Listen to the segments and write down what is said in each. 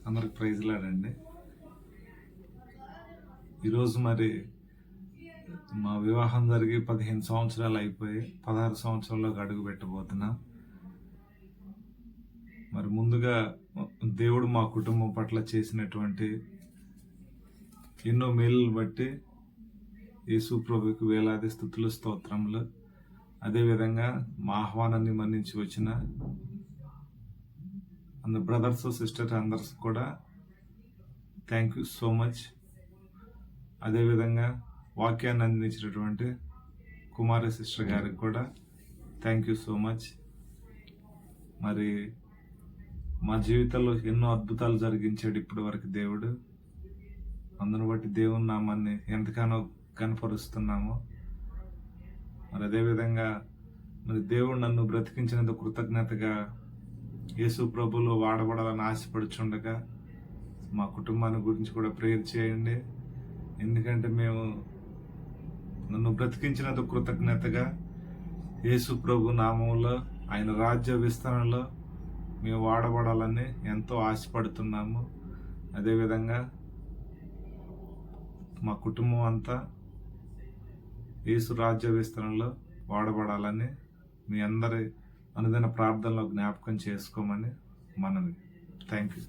అందరికి ప్రైజ్లాడండి. ఈరోజు మరి మా వివాహం జరిగి 15 సంవత్సరాలు అయిపోయి 16 సంవత్సరాల్లోకి అడుగు పెట్టబోతున్నా. మరి ముందుగా దేవుడు మా కుటుంబం పట్ల చేసినటువంటి ఎన్నో మేలులు బట్టి యేసు ప్రభువుకి వేలాది స్తుతులు స్తోత్రములు. అదేవిధంగా మా ఆహ్వానాన్ని మన్నించి వచ్చిన అందరు బ్రదర్స్ సిస్టర్స్ అందర్స్ కూడా థ్యాంక్ యూ సో మచ్. అదేవిధంగా వాక్యాన్ని అందించినటువంటి కుమారి సిస్టర్ గారికి కూడా థ్యాంక్ యూ సో మచ్. మరి మా జీవితంలో ఎన్నో అద్భుతాలు జరిగించాడు ఇప్పటి వరకు దేవుడు. అందును బట్టి దేవుని నామాన్ని ఎంతగానో కనపరుస్తున్నాము. మరి అదేవిధంగా మరి దేవుడు నన్ను బ్రతికించినందుకు కృతజ్ఞతగా యేసు ప్రభువులో వాడబడాలని ఆశపడుచుండగా మా కుటుంబాన్ని గురించి కూడా ప్రేయర్ చేయండి. ఎందుకంటే మేము నన్ను బ్రతికించినందుకు కృతజ్ఞతగా యేసు ప్రభు నామంలో ఆయన రాజ్య విస్తరణలో మేము వాడబడాలని ఎంతో ఆశపడుతున్నాము. అదేవిధంగా మా కుటుంబం అంతా యేసు రాజ్య విస్తరణలో వాడబడాలని మీ అందరి అనుదిన ప్రార్థనలో జ్ఞాపకం చేసుకోమని మనవి. Thank you.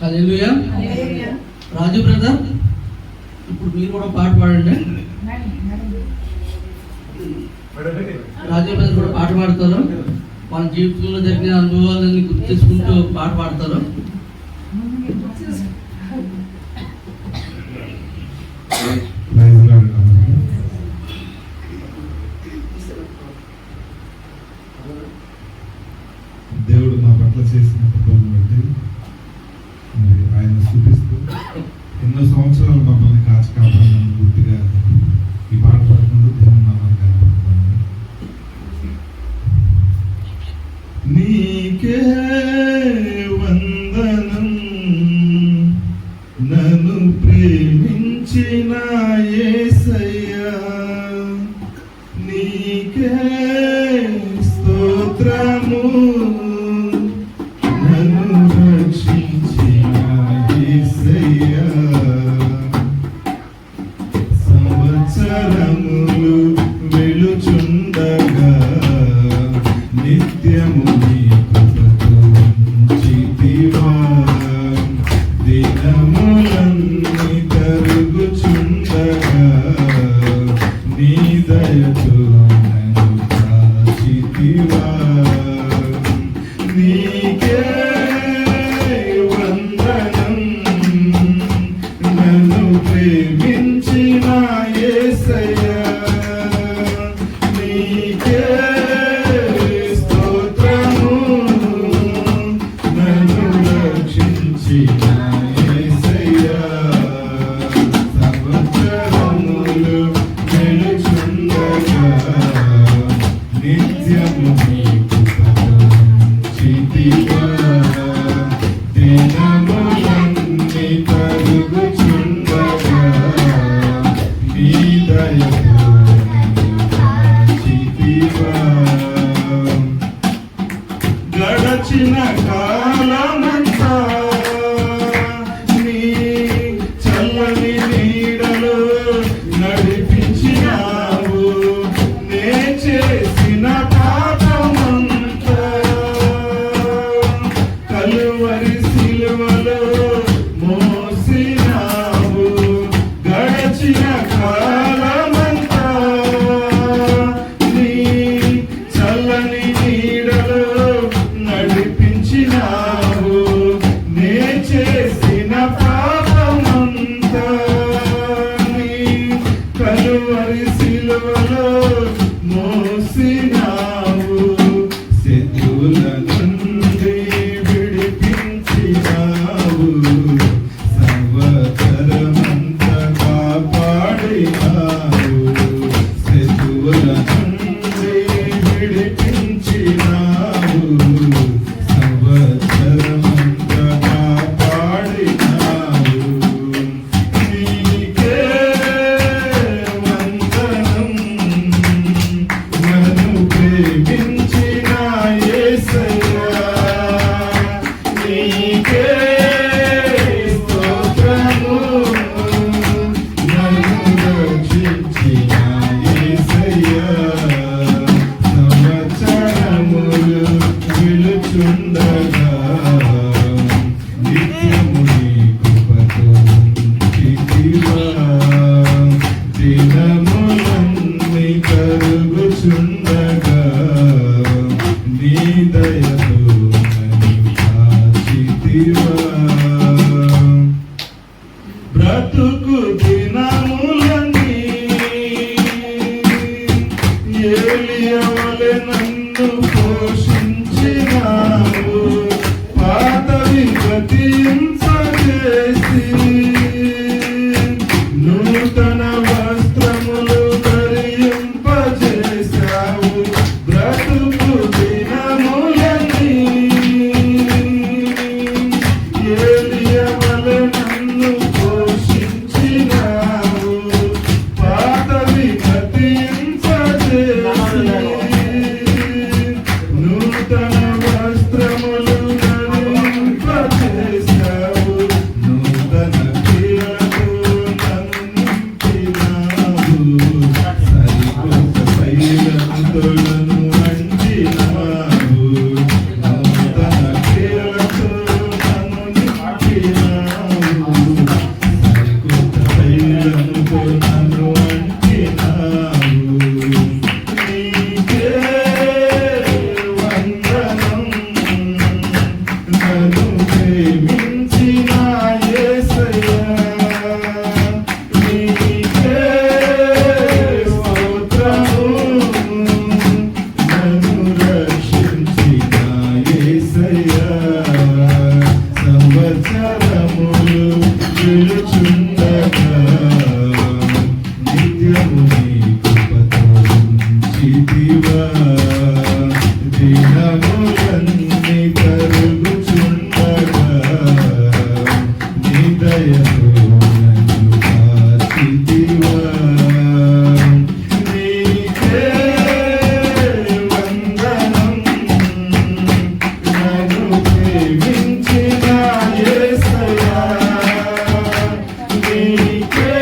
Hallelujah. Raju brother, ఇప్పుడు మీరు కూడా పాట పాడండి. రాజు బ్రదర్ కూడా పాట పాడతారు. వాళ్ళ జీవితంలో జరిగిన అనుభవాలన్నీ గుర్తు చేసుకుంటూ పాట పాడతారు. పట్ల చేసిన కృపను బట్టి మరి ఆయన స్తుతిస్తూ ఎన్నో సంవత్సరాలు మమ్మల్ని కాచి కాపాడినందుకు పూర్తిగా ఈ పాట పాడుకుంటూ దేవుని నామాన్ని కనపడతాను. నీకే వందనం నన్ను ప్రేమించిన యేసయ్యా, నీకే స్తోత్రము నన్ను రక్షించిన యేసయ్యా. సంవత్సరములు వెలుచుండగా నిత్యము నీ కృపతో ఉంచితివా. దినములన్నీ తరుగుచుండగా నీ దయతో నన్ను కాచితివా. నీకే వందనం నన్ను ప్రేమించిన యేసయ్యా, నీకే స్తోత్రము నన్ను రక్షించిన యేసయ్యా. సంవత్సరములు వెలుచుండగా నిత్యము నీ కృపతో ఉంచితివా. దినములన్నీ తరుగుచుండగా నీ దయతో నన్ను కాచితివా. గడచిన కాలమంతా నీ చల్లని నీడలో నడిపించినావు. నే చేసిన పాపమంతా కలువరి సిలువలో మోసినావు. గడచిన కాలమంతా నీ చల్లని నీడలో నడిపించినావు. నే చేసిన పాపమంతా నీ కలువరి సిలువలో మోసినావు. శత్రువుల నుండి విడిపించినావు. సంవత్సరమంతా కాపాడినావు. శత్రువుల నుండి విడిపించినావు. సంవత్సరమంతా కాపాడినావు. నీకే వందనం నన్ను ప్రేమించిన యేసయ్యా, నీకే స్తోత్రము నన్ను రక్షించిన యేసయ్యా. సంవత్సరములు వెలుచుండగా నిత్యము నీ కృపతో ఉంచితివా. దినములన్నీ తరుగుచుండగా నీ దయతో నన్ను కాచితివా. బ్రతుకు దినములన్నీ ఏలియా వలె నన్ను పోషించినావు. పాతవి గతింపజేసి నూతన వస్త్రములు ధరింపజేశావు. బ్రతుకు దినములన్నీ ఏలియా వలె నన్ను పోషించినావు. పాతవి గతింపజేసి నూతన వస్త్రములు ధరింపజేశావు. నూతన దినములన్నీ కరుగుచుండగా నీ దయతో నన్ను కాచితివా. నీకే వందనం నన్ను ప్రేమించిన యేసయ్యా. నీకే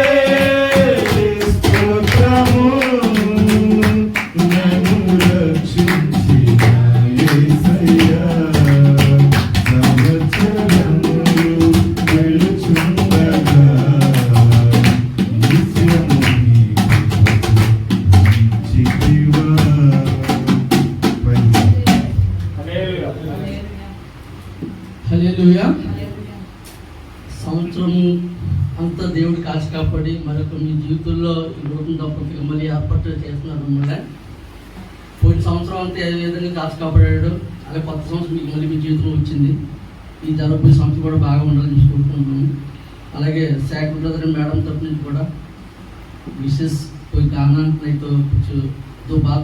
స్తోత్రము నన్ను రక్షించిన యేసయ్యా. సంవత్సరములు గెలుచుండగా నిత్యము నీ కృపకు ఇచ్చితివా. హల్లెలూయా. సంవత్సరం అంతా దేవుడు కాచి కాపాడి మరొక మీ జీవితంలో ఈ రోజు తప్పక మళ్ళీ ఏర్పాటు చేస్తున్నాడు అన్నమాట. పోయిన సంవత్సరం అంతా ఏ విధంగా కాచి కాపాడాడు, అలాగే కొత్త సంవత్సరం మీకు మళ్ళీ మీ జీవితంలో వచ్చింది. ఈ జరగబోయే సంవత్సరం కూడా బాగా ఉండాలని చూసుకుంటున్నాము. అలాగే శాఖ బ్రదర్ మేడం తరఫు నుంచి కూడా విశేష कोई गाना नहीं तो कुछ दो बात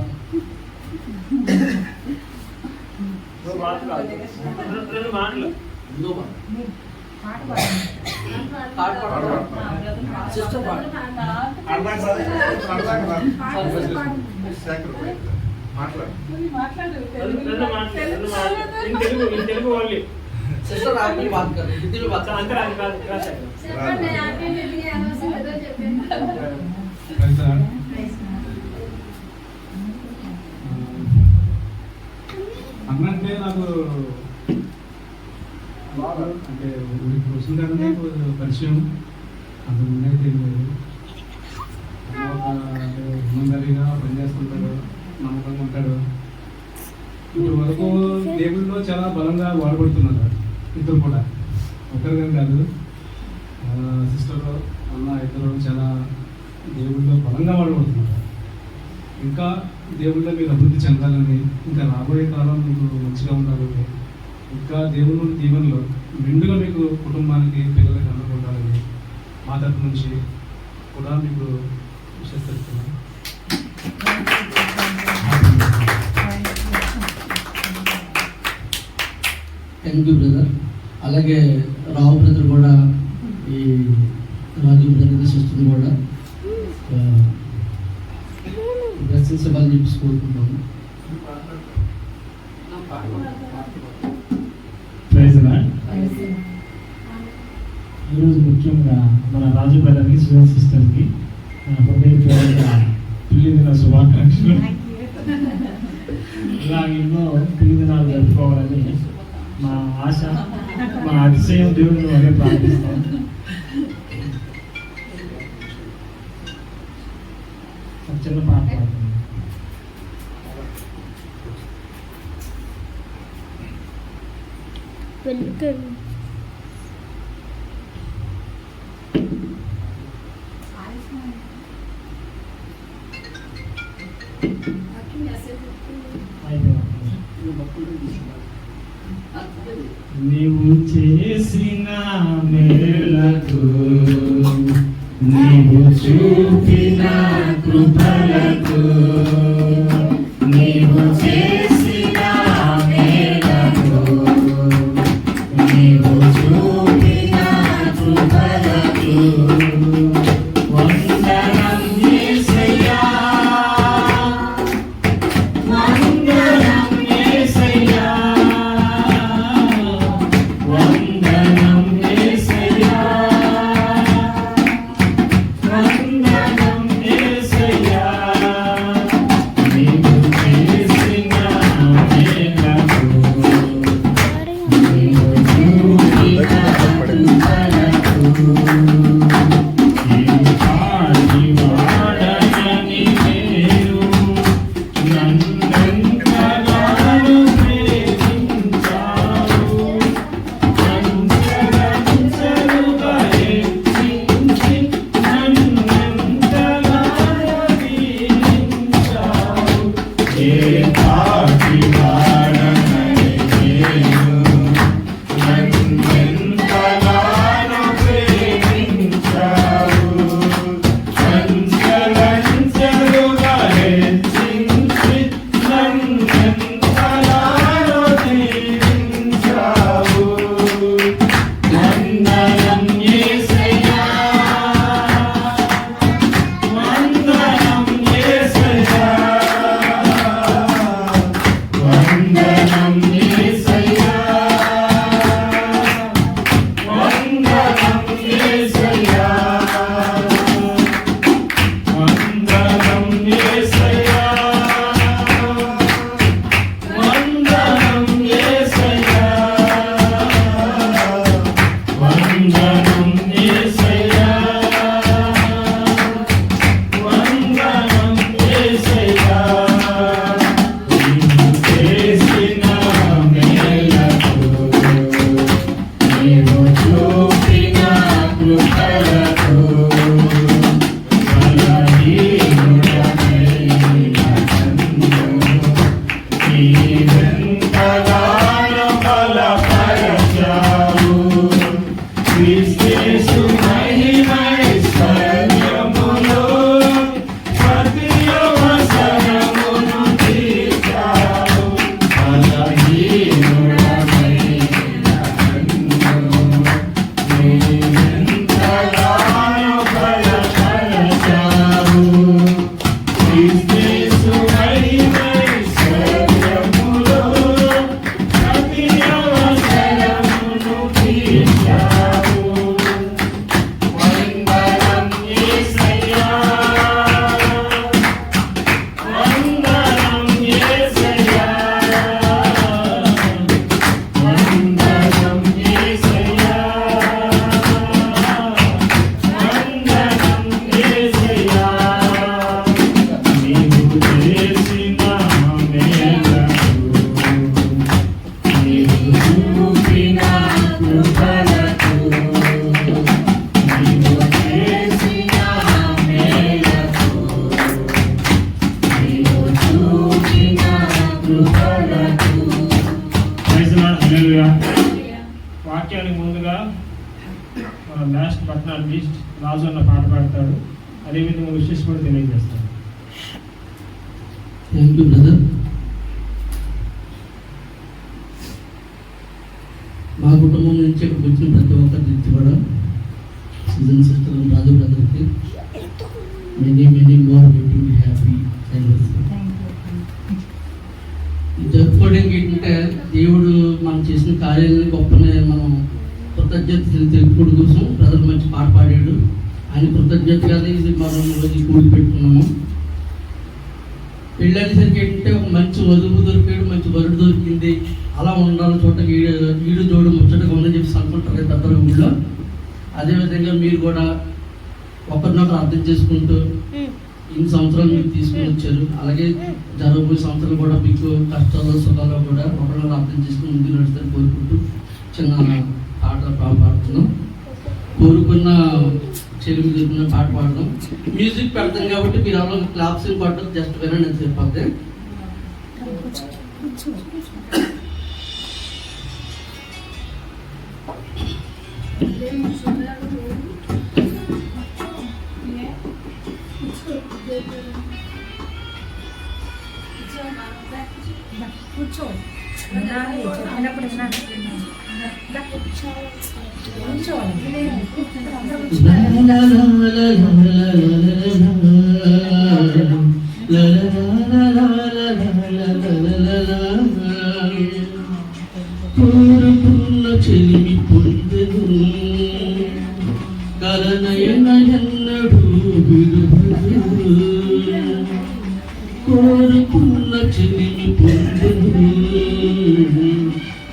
सिस्टर आप भी बात कर हिंदी में बात అన్నంటే నాకు అంటే వస్తుందంటే పరిచయం అంత ముందైతే ఇమందరిగా పనిచేస్తుంటాడు, నమ్మకంగా ఉంటాడు. ఇప్పుడు వరకు దేవుల్లో చాలా బలంగా వాడబడుతున్నారు ఇద్దరు కూడా, ఒక్కరిగా కాదు. సిస్టర్ అన్న ఇద్దరు చాలా దేవుల్లో బలంగా వాడబడుతున్నారు. ఇంకా దేవుళ్ళో మీరు అభివృద్ధి చెందాలని, ఇంకా రాబోయే కాలం మీకు మంచిగా ఉండాలని, ఇంకా దేవుని దీవెనలో మెండుగా మీకు కుటుంబానికి పిల్లలకి అందుకుంటారని మా తరఫు నుంచి కూడా మీకు విశ్వసిస్తున్నాను. Thank you brother. అలాగే రావు బ్రదర్ కూడా, ఈ రాజు బ్రదర్ సిస్టర్ కూడా బ్లెస్సింగ్స్ ఇవ్వాలని చెప్పి కోరుకుంటాము. ఈరోజు ముఖ్యంగా మన రాజు బ్రదర్కి, సుజన్ సిస్టర్కి హృదయపూర్వక పెళ్లి దిన శుభాకాంక్షలు. ఇలా ఎన్నో పెళ్లి దినాలు జరుపుకోవాలని మా ఆశ, మా అతిశయం దేవుడిని వల్లే ప్రార్థిస్తాం. చిన్న పాట పాడుతుంది. నీవు చేసిన మేలకు, నీవు చూపిన కృపలకు, నీవు చేసిన మేలకు, నీవు చూపిన కృపలకు వందనం యేసయ్యా, వందనం యేసయ్యా, వందనం యేసయ్యా, వందనం యేసయ్యా. నీవు చేసిన మేలకు, నీవు చూపిన కృపలకు, నీవు పాడి వాడని నేను నన్నెంతగానో ప్రేమించావు, అంచెలంచెలుగా హెచ్చించి నన్నెంతగానో దీవించావు. ఏ పాటి వాడనని నేను నన్నెంతగానో ప్రేమించావు, అంచెలంచెలుగా హెచ్చించి నన్నెంతగానో చేసిన మేలకు నీవు చూపిన కృపలకు నీవు చేసిన మేలకు నీవు చూపిన కృపలకు. Praise the Lord. హల్లెలూయా. వాక్యానికి ముందుగా మన last but not least Raju అన్న పాట పాడతాడు. అదేవిధంగా విశేష కూడా తెలియజేస్తాడు. Thank you brother. మా కుటుంబం నుంచి ఇక్కడికి వచ్చిన ప్రతి ఒక్కరి నుంచి కూడా సీజన్ సిస్టర్ రాజు బ్రదర్కి మెనీ మోర్ వెయిటింగ్ హ్యాపీ జరుపుకోవడానికి ఏంటంటే దేవుడు మనం చేసిన కార్యాలను గొప్పనే మనం కృతజ్ఞత తెలుపుకోవడం కోసం బ్రదర్ మంచి పాట పాడాడు. ఆయన కృతజ్ఞతగానే ఇది మనం రోజు కూడి పెట్టుకున్నాము. పెళ్ళనేసరికి ఏంటంటే ఒక మంచి వధువు దొరికాడు, మంచి వరుడు దొరికింది, అలా ఉండాలి చోట వీడు జోడు ముచ్చటగా ఉందని చెప్పి అనుకుంటారు పెద్దల ఊళ్ళో. అదేవిధంగా మీరు కూడా ఒకరినొకరు అర్థం చేసుకుంటూ ఇన్ని సంవత్సరాలు మీరు తీసుకుని వచ్చారు. అలాగే జరగబోయే సంవత్సరాలు కూడా మీకు కష్టాల్లో సుఖాల్లో కూడా ఒకరినొకరు అర్థం చేసుకుని ముందుకు నడుస్తారని కోరుకుంటూ చిన్న పాట పాడుతున్నాం. కోరుకున్న చెరువు దొరికిన పాట పాడదాం. మ్యూజిక్ పెడతాం కాబట్టి మీరు ఎవరో క్లాప్స్ పాటలు జస్ట్ వినండి అని చెప్పితే కూర్చో కోరుకున్న చెలిమి పొందెను కలనయనయన్నడు విడువడు. కోరుకున్న చెలిమి పొందెను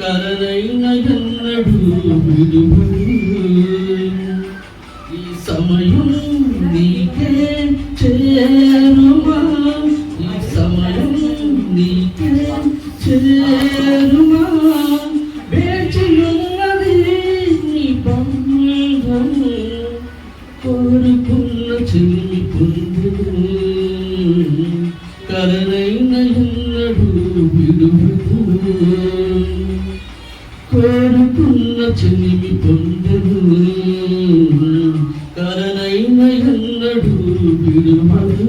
కలనయనయన్నడు విడువడు. ఈ సమయం నీకే చేరుమా, ఈ సమయం నీకే చేరుమా, వేచియున్నది నీ బంధము. కోరుకున్న చెలిమి పొందెను కలనైన ఎన్నడు విడువడు. కోరుకున్న చెలిమి పొందెను కలనైన ఎన్నడు విడువడు.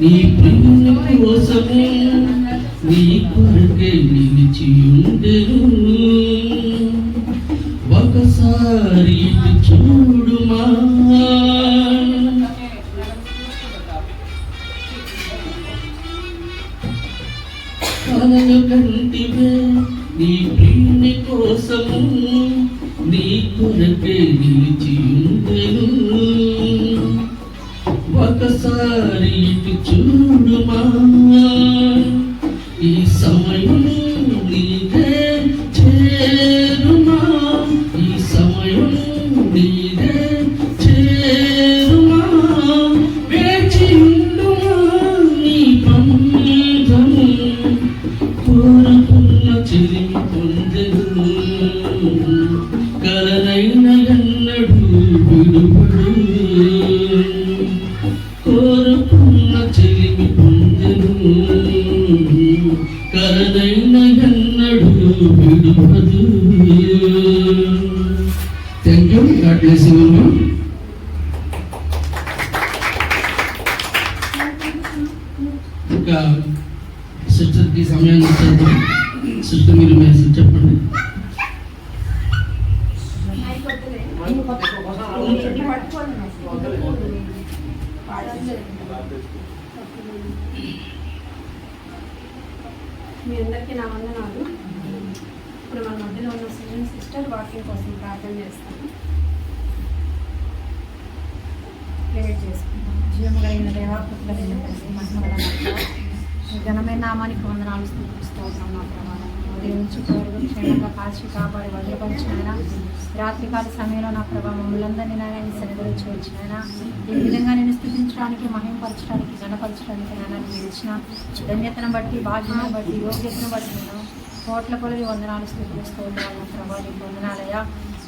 నీ ప్రేమ కోసమే నీ కొరకే నిలిచి ఉండెను. ఒకసారి ఇటు చూడుమా, కలలు కంటివే నీ ప్రేమ కోసము నీ కొరకే నిలిచి ఉండెను. ఒకసారి ఇటు చూడుమా, ఈ సమయం నీదే చేరుమా, ఈ సమయం నీదే చేరుమా, వేచి ఉండుమా నీ బంధము. కోరుకున్న చెలిమి పొందెను కలనైన ఎన్నడు విడువడు. కోరుకున్న చెలిమి పొందెను కలనైన ఎన్నడు విడువదు. వేసేవాళ్ళు ఇంకా సిస్టర్కి సమయాన్ని ఇచ్చేద్దాం. సిస్టర్ మీరు మెసేజ్ చెప్పండి. మీ అందరికీ నా వందనాలు. ఇప్పుడు మన మధ్యలో ఉన్న సుజన్ సిస్టర్ వాక్యం కోసం ప్రార్థన చేస్తాను. ప్రేయర్ చేసుకుంటాం. జీవము కలిగిన దేవాకృతులైన తండ్రి, మహిమగల ఘనమైన నామానికి వందనాలు స్తుతిస్తున్నాం. నా ప్రభావం ఉదయించి కోరుగు క్షేమంగా కాల్చి కాపాడి భద్రపరిచినైనా రాత్రికాల సమయంలో నా ప్రభావం మమ్మల్ందరినీ నాయన నీ సన్నిధిలో చేర్చినైనా ఈ విధంగా నేను స్థుతించడానికి, మహిమపరచడానికి, ఘనపరచడానికి నాయన మీరు ఇచ్చిన ధన్యతను బట్టి, భాగ్యాన్ని బట్టి, యోగ్యతను బట్టి నేను కోట్ల కొలది వందనాలు స్థుతిస్తూ ఉన్నాను. ప్రభావ నీకు వందనాలయ్యా.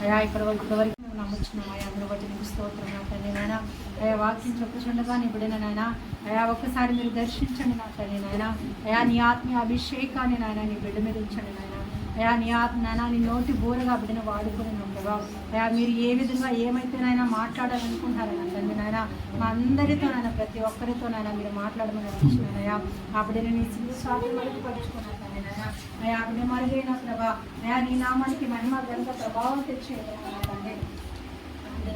అయా ఇప్పటివరకు మేము నమ్ముచున్నాం అయ్యా, అందరూ బట్టి నీకు స్తోత్రం నా తండ్రి నాయన. అయా వాక్యం చెప్పుచుండగా నీ బిడ్డన నాయన అయా ఒక్కసారి మీరు దర్శించండి నా తండ్రి నాయన. అయా నీ ఆత్మీయ అభిషేకాన్ని నాయన నీ బిడ్డ మీద ఉంచండి నాయన. అయా నీ ఆత్మ నాయన నీ నోటి బోరగా బిడ్డను వాడుకుని నా ప్రభావ అయా మీరు ఏ విధంగా ఏమైతేనైనా మాట్లాడాలనుకుంటారని నా తండ్రి నాయన మా అందరితో నాయన ప్రతి ఒక్కరితోనైనా మీరు మాట్లాడమని అనిపించినాయా. ఆ బిడ్డని నీ స్వామి మరుగు పరుచుకున్నా తండ్రి నాయన. అయా బిడ్డ మరుగైన ప్రభా అయా నీ నామానికి మహిమ గంట ప్రభావం తెచ్చేయగలరా తండ్రి.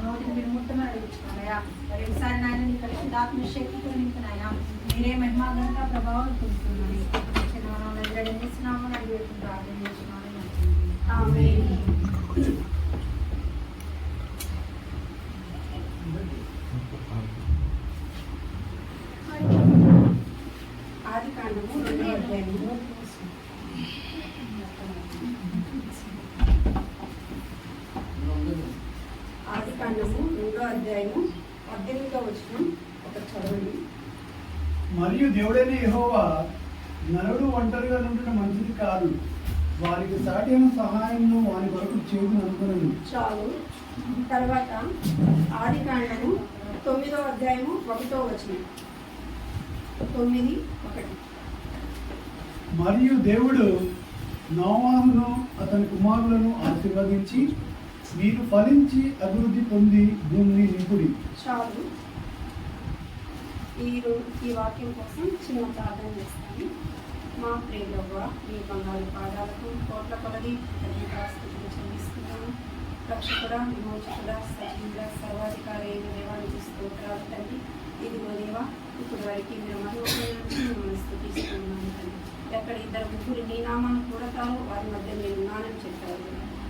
నోటిని మీరు ముట్టమని అడుగుతున్నాయా. మరి ఒకసారి నాయన నీ కలిసి ఆత్మ శక్తితో నింపునాయా. మీరే మహిమ గంట ప్రభావం పొందుతున్నాను. ఎదురడిస్తున్నాము అని అడిగి ప్రార్థన చేస్తున్నాను. ఆదికాండము 2వ అధ్యాయము ఆదికాండము 2వ అధ్యాయము 18వ వచనం ఒక చదవండి. మరియు దేవుడైన యెహోవా నరుడు ఒంటరిగా నుండిన మంచిది కాదు, వారికి సాటిన సహాయమును వారి కొరకు చేయును అనుకున్నాను. చాలు. తర్వాత ఆదికాండము 9వ అధ్యాయము 1వ వచనం 9:1. మరియు దేవుడు నోవాహును అతని కుమారులను ఆశీర్వదించి మీరు ఫలించి అభివృద్ధి పొంది భూమిని నింపుడి. చాలు. ఈ వాక్యం కోసం చిన్న ప్రార్థన చేస్తాను. మా ప్రియులవ్వ మీ బంగారు పాదాలకు కోట్ల కొలది ధన్యవాదాలు చెల్లిస్తున్నాము. రక్షకుడా, విమోచకుడా, సజీవుడా, సర్వాధికారి అయిన దేవానికి స్తోత్రాలు తండ్రి. ఇదిగో దేవా, ఇప్పుడు వరకు మీరు మిమ్మల్ని స్తుతిస్తున్నాను తండ్రి. ఎక్కడ 2-3 నీ నామాన్ని కూడతారో వారి మధ్య నేను ఉన్నానని చెప్పారు.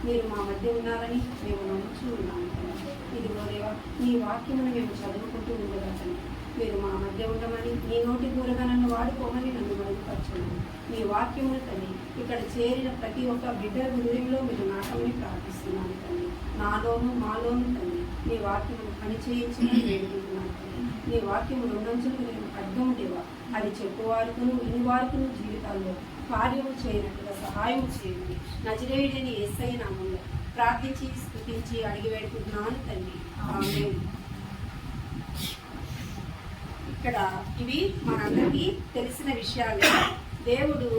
మీరు మా మధ్య ఉన్నారని మేము నమ్ముతూ ఉన్నాము తండ్రి. ఇదిగో దేవా, నీ వాక్యమును మేము చదువుకుంటూ ఉండగా తండ్రి మీరు మా మధ్య ఉండమని, నీ నోటి దూరగా నన్ను వాడుకోమని నన్ను మరుగుపరచమని, మీ వాక్యమును తండ్రి ఇక్కడ చేరిన ప్రతి ఒక్క బిడ్డ హృదయంలో మీరు నాటమని ప్రార్థిస్తున్నాను తండ్రి. నాలోను మాలోను తండ్రి నీ వాక్యమును పనిచేయించమని వేడుకుంటున్నాను తండ్రి. నీ వాక్యము రెండంచులకు నేను అర్థం దేవా, అది చెప్పువారుకును వినివారుకును జీవితాల్లో కార్యము చేయనట్టుగా సహాయం చేయండి. నజరేయుడని యేసయ్య నామములో ప్రార్థించి స్తుతించి అడిగి వేడుకుంటున్నాను తండ్రి. ఆమేన్. ఇక్కడ ఇవి మనందరికీ తెలిసిన విషయాలే. దేవుడు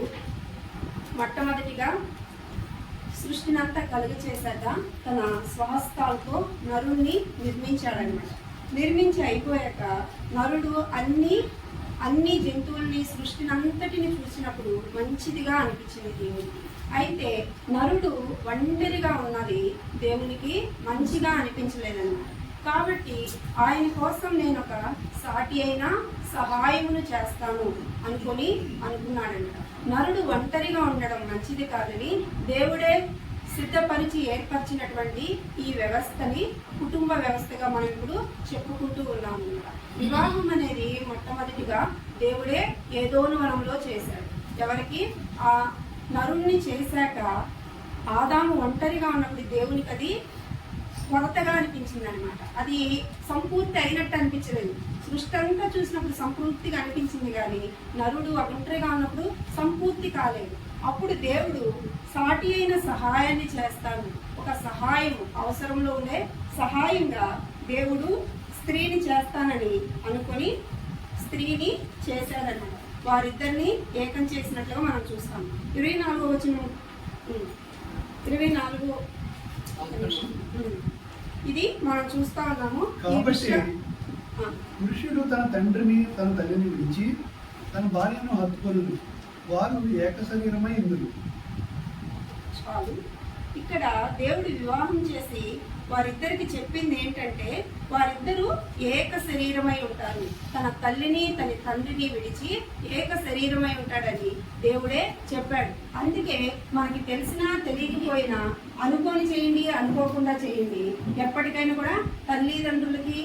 మొట్టమొదటిగా సృష్టినంతా కలుగు చేశాక తన స్వహస్తాలతో నరుణ్ణి నిర్మించాడనమాట. నిర్మించి అయిపోయాక నరుడు అన్ని జంతువుల్ని సృష్టినంతటిని చూసినప్పుడు మంచిదిగా అనిపించింది దేవుడికి. అయితే నరుడు ఒంటరిగా ఉన్నది దేవునికి మంచిగా అనిపించలేదన్నమాట. కాబట్టి ఆయన కోసం నేను ఒక సాటి అయిన సహాయమును చేస్తాను అనుకున్నాడంట. నరుడు ఒంటరిగా ఉండడం మంచిది కాదని దేవుడే సిద్ధపరిచి ఏర్పరిచినటువంటి ఈ వ్యవస్థని కుటుంబ వ్యవస్థగా మనం ఇప్పుడు చెప్పుకుంటూ ఉన్నాము. వివాహం అనేది మొట్టమొదటిగా దేవుడే ఏదోను వనంలో చేశాడు. ఎవరికి? ఆ నరుణ్ణి చేశాక ఆదాము ఒంటరిగా ఉన్నప్పుడు దేవునికి అది కొరతగా అనిపించింది అనమాట. అది సంపూర్తి అయినట్టు అనిపించలేదు. సృష్టి అంతా చూసినప్పుడు సంపూర్తిగా అనిపించింది, కానీ నరుడు ఒంటరిగా ఉన్నప్పుడు సంపూర్తి కాలేదు. అప్పుడు దేవుడు సాటి అయిన సహాయాన్ని చేస్తాను, ఒక సహాయం అవసరంలో ఉండే సహాయంగా దేవుడు స్త్రీని చేస్తానని అనుకొని స్త్రీని చేశాడన్నమాట. వారిద్దరిని ఏకం చేసినట్లుగా మనం చూస్తాం. 24వ వచనం ఇది మనం చూస్తా ఉన్నాము ఈ కాబట్టి విషయం. ఆ, పురుషుడు తన తండ్రిని తన తల్లిని విడిచి తన భార్యను హత్తుకొను, వారు ఏక శరీరమై ఇందురు. చాలు. ఇక్కడ దేవుడు వివాహం చేసి వారిద్దరికి చెప్పింది ఏంటంటే వారిద్దరూ ఏక శరీరమై ఉంటారు. తన తల్లిని తన తండ్రిని విడిచి ఏక శరీరమై ఉంటాడని దేవుడే చెప్పాడు. అందుకే మనకి తెలిసినా తెలియకపోయినా అనుకోని చేయండి, అనుకోకుండా చేయండి, ఎప్పటికైనా కూడా తల్లిదండ్రులకి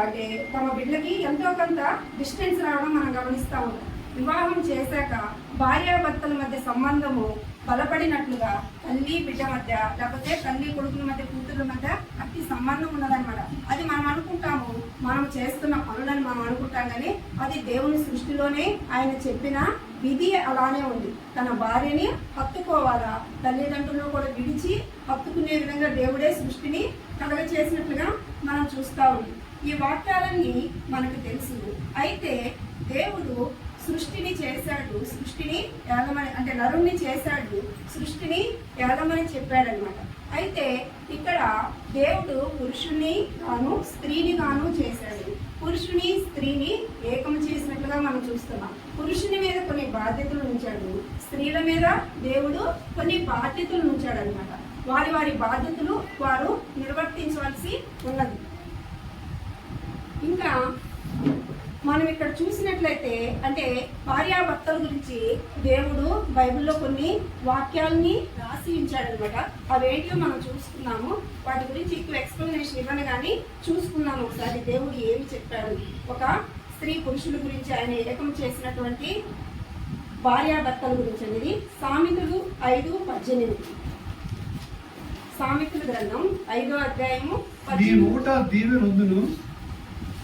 అంటే తమ బిడ్డలకి ఎంతో కొంత డిస్టెన్స్ రావడం మనం గమనిస్తూ ఉంటాం. వివాహం చేశాక భార్యాభర్తల మధ్య సంబంధము బలపడినట్లుగా తల్లి బిడ్డ మధ్య, లేకపోతే తల్లి కొడుకుల మధ్య, కూతుర్ల మధ్య అట్టి సంబంధం ఉన్నదన్నమాట. అది మనం అనుకుంటాము, మనం చేస్తున్న పనులని మనం అనుకుంటాం, కానీ అది దేవుని సృష్టిలోనే ఆయన చెప్పిన విధి అలానే ఉంది. తన భార్యని హత్తుకోవాలా, తల్లిదండ్రులను కూడా విడిచి హత్తుకునే విధంగా దేవుడే సృష్టిని కలగ చేసినట్లుగా మనం చూస్తూ ఉంది. ఈ వాక్యాలన్నీ మనకు తెలుసు. అయితే దేవుడు సృష్టిని చేశాడు, సృష్టిని ఏలమని అంటే నరుణ్ణి చేశాడు, సృష్టిని ఏలమని చెప్పాడనమాట. అయితే ఇక్కడ దేవుడు పురుషుని గాను స్త్రీని గాను చేశాడు. పురుషుని స్త్రీని ఏకం చేసినట్లుగా మనం చూస్తున్నాం. పురుషుని మీద కొన్ని బాధ్యతలు ఉంచాడు, స్త్రీల మీద దేవుడు కొన్ని బాధ్యతలు ఉంచాడు అనమాట. వారి వారి బాధ్యతలు వారు నిర్వర్తించవలసి ఉన్నది. ఇంకా మనం ఇక్కడ చూసినట్లయితే అంటే భార్యాభర్తల గురించి దేవుడు బైబిల్లో కొన్ని వాక్యాలని రాసి ఉంచాడనమాట. అవేంటియో మనం చూసుకున్నాము. వాటి గురించి ఎక్కువ ఎక్స్ప్లెనేషన్ ఇవ్వను కానీ చూసుకున్నాము ఒకసారి దేవుడు ఏమి చెప్పాడు. ఒక స్త్రీ పురుషుల గురించి ఆయన ఏకం చేసినటువంటి భార్యాభర్తల గురించి అనేది సామెతలు 5:18. సామెతల గ్రంథం 5వ అధ్యాయము నీ ఊట దీవెనొందును,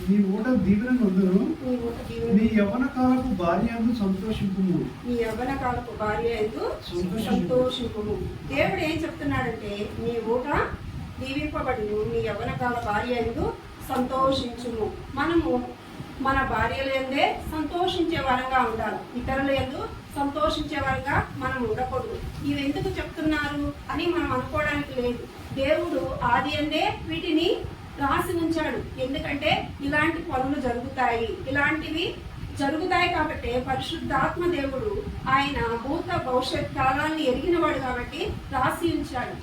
నీ ఊట దీవెనొందును, నీ యవ్వన కాలపు భార్య యందు సంతోషింపుము. నీ యవ్వన కాలపు భార్య యందు సంతోషింపుము. దేవుడు ఏం చెప్తున్నాడంటే నీ ఊట దీవింపబడును, నీ యవ్వన కాల భార్య యందు సంతోషించుము. మనము మన భార్యల యందే సంతోషించే వారంగా ఉండాలి, ఇతరుల యందు సంతోషించే వారంగా మనం ఉండకూడదు. ఇవి ఎందుకు చెప్తున్నారు అని మనం అనుకోవడానికి లేదు. దేవుడు ఆది యందే వీటిని రాసి ఉంచాడు. ఎందుకంటే ఇలాంటి పనులు జరుగుతాయి, ఇలాంటివి జరుగుతాయి కాబట్టి పరిశుద్ధాత్మ దేవుడు ఆయన భూత భవిష్యత్ కాలాన్ని ఎరిగినవాడు కాబట్టి రాసి ఉంచాడు.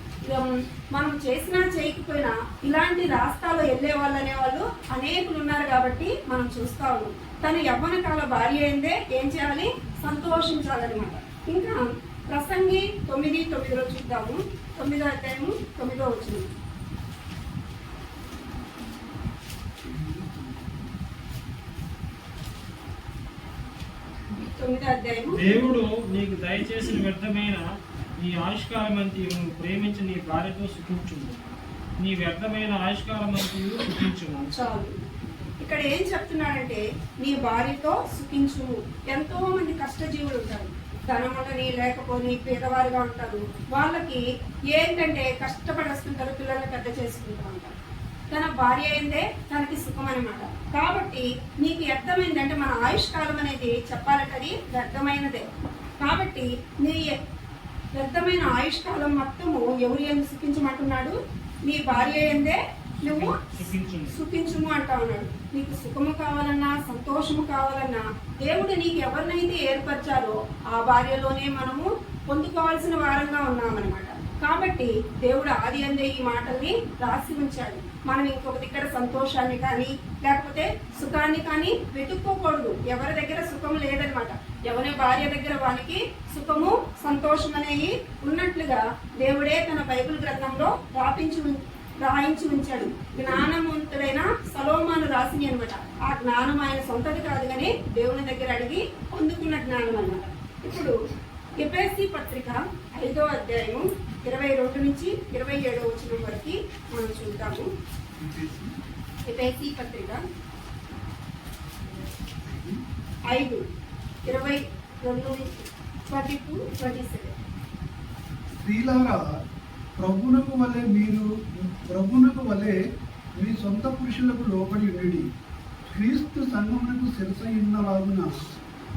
మనం చేసినా చేయకపోయినా ఇలాంటి రాష్ట్రాల్లో వెళ్ళే వాళ్ళు అనేవాళ్ళు అనేకులు ఉన్నారు కాబట్టి మనం చూస్తా ఉన్నాం. తన యవ్వన కాల భార్య అయిందే ఏం చేయాలి, సంతోషించాలన్నమాట. ఇంకా ప్రసంగి 9:9 చూద్దాము. 9వ అధ్యాయము 9వ వచనం. దేవుడు నీకు దయచేసిన వ్యర్థమైన నీ ఆయుష్కాలమంతియు నువ్వు ప్రేమించి నీ భార్యతో సుఖించుము. నీ వ్యర్థమైన ఆయుష్కాలమంతియు సుఖించుము. చాలు. ఇక్కడ ఏం చెప్తున్నాడంటే నీ భార్యతో సుఖించుము. ఎంతో మంది కష్టజీవులు ఉంటారు, ధనములని లేకపోని పేదవారుగా ఉంటారు. వాళ్ళకి ఏంటంటే కష్టపడి వస్తుంటారు, పిల్లల్ని పెద్ద చేసుకుంటూ ఉంటారు. తన భార్య అయిందే తనకి సుఖం అనమాట. కాబట్టి నీకు వ్యర్థమైందంటే మన ఆయుష్కాలం అనేది చెప్పాలంటే అది వ్యర్థమైనదే. కాబట్టి నీ వ్యర్థమైన ఆయుష్కాలం మొత్తము ఎవరు ఏం సుఖించమంటున్నాడు, నీ భార్య అయిందే నువ్వు సుఖించుము అంటా ఉన్నాడు. నీకు సుఖము కావాలన్నా సంతోషము కావాలన్నా దేవుడు నీకు ఎవరినైతే ఏర్పరిచారో ఆ భార్యలోనే మనము పొందుకోవాల్సిన వారంగా ఉన్నామన్నమాట. కాబట్టి దేవుడు ఆది అందే ఈ మాటల్ని రాసి ఉంచాడు. మనం ఇంకొక దగ్గర సంతోషాన్ని కానీ లేకపోతే సుఖాన్ని కానీ వెతుక్కోకూడదు. ఎవరి దగ్గర సుఖం లేదనమాట. ఎవరి భార్య దగ్గర వానికి సుఖము సంతోషం అనేవి ఉన్నట్లుగా దేవుడే తన బైబిల్ గ్రంథంలో రాయించి ఉంచాడు. జ్ఞానవంతుడైన సొలొమోను రాసిని అనమాట. ఆ జ్ఞానం ఆయన సొంతది కాదు కానీ దేవుని దగ్గర అడిగి పొందుకున్న జ్ఞానం అన్నమాట. ఇప్పుడు ఎఫెసీ పత్రిక 5వ అధ్యాయము 22 నుంచి 27వ వచనం వరకు మనం చూద్దాము. ఎఫెసీ పత్రిక 5:22-27. స్త్రీలారా ప్రభువునకు వలె మీ సొంత పురుషులకు లోబడి ఉండి క్రీస్తు సంఘమునకు శిరసై ఉన్నలాగున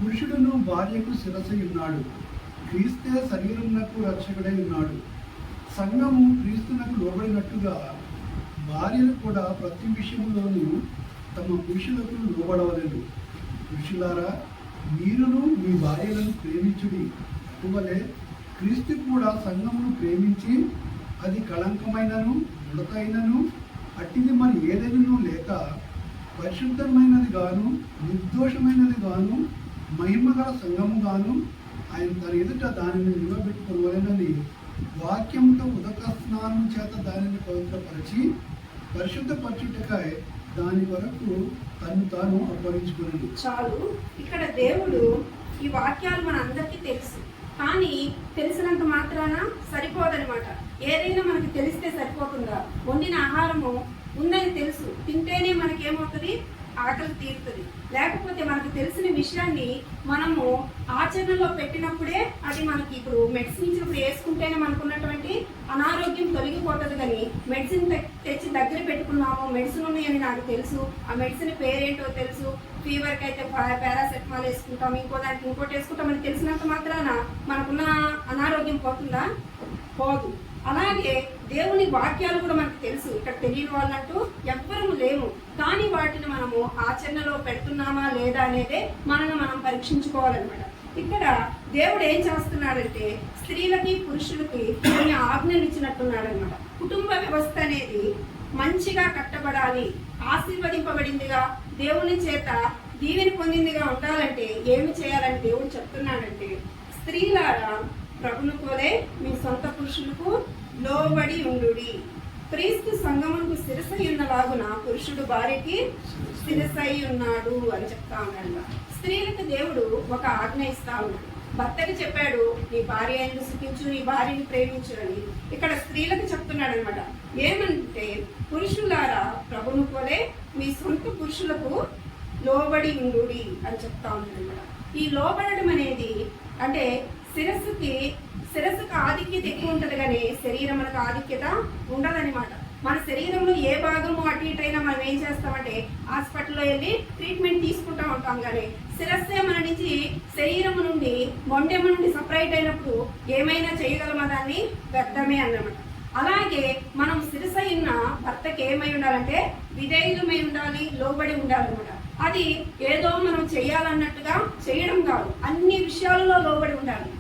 పురుషుడును భార్యకు శిరసై ఉన్నాడు. క్రీస్తే శరీరమునకు రక్షకుడై ఉన్నాడు. సంఘము క్రీస్తునకు లోబడినట్టుగా భార్యలు కూడా ప్రతి విషయంలోనూ తమ పురుషులకు లోబడవలేదు. పురుషులారా, మీరును మీ భార్యలను ప్రేమించుడి. అటువలే క్రీస్తు కూడా సంఘమును ప్రేమించి అది కళంకమైనను ముడతైనను అట్టిది మరి ఏదైనా లేక పరిశుద్ధమైనది గాను నిర్దోషమైనది గాను మహిమగల సంఘము గాను ఆయన తన ఎదుట దానిని నిలబెట్టుకోవాలని వాక్యంతో ఉదక స్నానం చేత దానిని పవిత్రపరిచి పరిశుద్ధపరచుటకై దాని వరకు తను తాను అప్పగించుకున్నాడు. చాలు. ఇక్కడ దేవుడు ఈ వాక్యాలు మన అందరికీ తెలుసు, కానీ తెలిసినంత మాత్రాన సరిపోదనమాట. ఏదైనా మనకి తెలిస్తే సరిపోతుందా? వండిన ఆహారము ఉందని తెలుసు, తింటేనే మనకేమవుతుంది? ఆకలి తీరుతుంది. లేకపోతే మనకు తెలిసిన విషయాన్ని మనము ఆచరణలో పెట్టినప్పుడే అది మనకి ఇప్పుడు మెడిసిన్స్ ఇప్పుడు వేసుకుంటేనే మనకు ఉన్నటువంటి అనారోగ్యం తొలగిపోతుంది. కానీ మెడిసిన్ తెచ్చి దగ్గర పెట్టుకున్నాము, మెడిసిన్ ఉన్నాయని నాకు తెలుసు, ఆ మెడిసిన్ పేరేంటో తెలుసు, ఫీవర్కి అయితే పారాసెటమాల్ వేసుకుంటాం, ఇంకో దానికి ఇంకోటి వేసుకుంటామని తెలిసినంత మాత్రాన మనకున్న అనారోగ్యం పోతుందా? పోదు. అలాగే దేవుని వాక్యాలు కూడా మనకు తెలుసు. ఇక్కడ తెలియని వాళ్ళంటూ ఎవ్వరూ లేము, కానీ వాటిని మనము ఆచరణలో పెడుతున్నామా లేదా అనేదే మనల్ని మనం పరీక్షించుకోవాలన్నమాట. ఇక్కడ దేవుడు ఏం చేస్తున్నాడంటే స్త్రీలకి పురుషులకి కొన్ని ఆజ్ఞలు ఇచ్చినట్టున్నాడు అనమాట. కుటుంబ వ్యవస్థ అనేది మంచిగా కట్టబడాలి, ఆశీర్వదింపబడిందిగా, దేవుని చేత దీవెన పొందిందిగా ఉండాలంటే ఏమి చేయాలని దేవుడు చెప్తున్నాడంటే, స్త్రీలారా ప్రభును పోలే మీ సొంత పురుషులకు లోబడి ఉండుడి. క్రీస్తు సంగమునకు శిరసై ఉన్నలాగున పురుషుడు భార్యకి శిరసై ఉన్నాడు అని చెప్తా ఉన్నాడు. స్త్రీలకు దేవుడు ఒక ఆజ్ఞ ఇస్తా ఉన్నాడు. భర్తకి చెప్పాడు, నీ భార్య అయిన సుఖించు, నీ భార్యని ప్రేమించు అని. ఇక్కడ స్త్రీలకు చెప్తున్నాడు అనమాట. ఏమంటే, పురుషులారా ప్రభును పోలే మీ సొంత పురుషులకు లోబడి ఉండుడి అని చెప్తా ఉన్నాడు అనమాట. ఈ లోబడడం అనేది అంటే శిరస్సుకు ఆధిక్యత ఎక్కువ ఉంటుంది, కానీ శరీరములకు ఆధిక్యత ఉండదన్నమాట. మన శరీరంలో ఏ భాగము అటు ఇటు అయినా మనం ఏం చేస్తామంటే హాస్పిటల్లో వెళ్ళి ట్రీట్మెంట్ తీసుకుంటూ ఉంటాం. కానీ శిరస్సే మన నుంచి శరీరం నుండి మొండెము నుండి సపరేట్ అయినప్పుడు ఏమైనా చేయగలమా? దాన్ని వ్యర్థమే అన్నమాట. అలాగే మనం శిరసై ఉన్న భర్తకి ఏమై ఉండాలంటే విధేయులమై ఉండాలి, లోబడి ఉండాలన్నమాట. అది ఏదో మనం చేయాలన్నట్టుగా చేయడం కాదు, అన్ని విషయాలలో లోబడి ఉండాలి.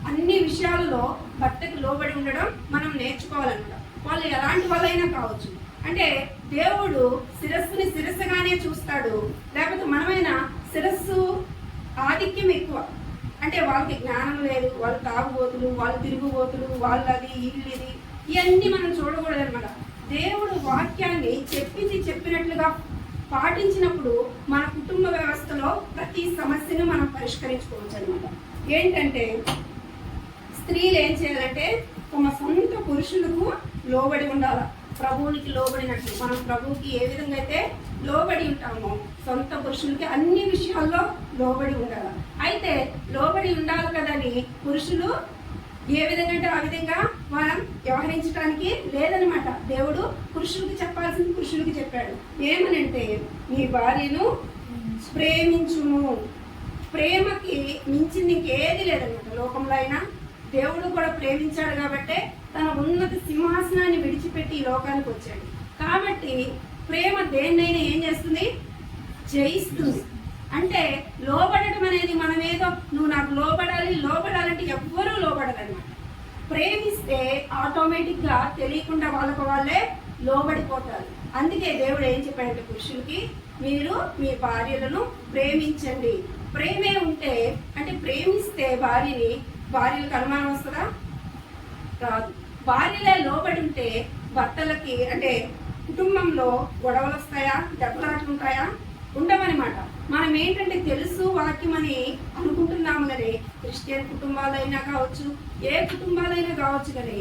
అన్ని విషయాలలో భర్తకు లోబడి ఉండడం మనం నేర్చుకోవాలన్నమాట. వాళ్ళు ఎలాంటి వాళ్ళైనా కావచ్చు. అంటే దేవుడు శిరస్సుని శిరస్సుగానే చూస్తాడు, లేకపోతే మనమైనా శిరస్సు ఆధిక్యం ఎక్కువ. అంటే వాళ్ళకి జ్ఞానం లేదు, వాళ్ళు తాగుబోతులు, వాళ్ళు తిరుగుబోతులు, వాళ్ళది వీళ్ళది, ఇవన్నీ మనం చూడకూడదు అనమాట. దేవుడు వాక్యాన్ని చెప్పినట్లుగా పాటించినప్పుడు మన కుటుంబ వ్యవస్థలో ప్రతి సమస్యను మనం పరిష్కరించుకోవచ్చు అనమాట. ఏంటంటే స్త్రీలు ఏం చేయాలంటే తమ సొంత పురుషులకు లోబడి ఉండాలి. ప్రభువునికి లోబడినట్లు మనం ప్రభువుకి ఏ విధంగా అయితే లోబడి ఉంటామో సొంత పురుషులకి అన్ని విషయాల్లో లోబడి ఉండాలి. అయితే లోబడి ఉండాలి కదని పురుషులు ఏ విధంగా అంటే ఆ విధంగా మనం వ్యవహరించడానికి లేదనమాట. దేవుడు పురుషులకి చెప్పాల్సింది పురుషులకి చెప్పాడు. ఏమనంటే, నీ భార్యను ప్రేమించుము. ప్రేమకి మించింది ఇంకేది లేదనమాట లోకంలో అయినా. దేవుడు కూడా ప్రేమించాడు కాబట్టే తన ఉన్నత సింహాసనాన్ని విడిచిపెట్టి ఈ లోకానికి వచ్చాడు. కాబట్టి ప్రేమ దేన్నైనా ఏం చేస్తుంది? జయిస్తుంది. అంటే లోబడటం అనేది మనమేదో నువ్వు నాకు లోబడాలంటే ఎవ్వరూ లోబడదన్నమాట. ప్రేమిస్తే ఆటోమేటిక్గా తెలియకుండా వాళ్ళకు వాళ్ళే లోబడిపోతారు. అందుకే దేవుడు ఏం చెప్పాడంటే పురుషులకి, మీరు మీ భార్యలను ప్రేమించండి. ప్రేమే ఉంటే అంటే ప్రేమిస్తే భార్యలకు అనుమానం వస్తుందా? రాదు. భార్యలే లోబడి ఉంటే భర్తలకి అంటే కుటుంబంలో గొడవలు వస్తాయా? దెబ్బలాట్లు ఉంటాయా? ఉండవన్నమాట. మనం ఏంటంటే తెలుసు వాక్యమని అనుకుంటున్నాము, కానీ క్రిస్టియన్ కుటుంబాలైనా కావచ్చు, ఏ కుటుంబాలైనా కావచ్చు, కానీ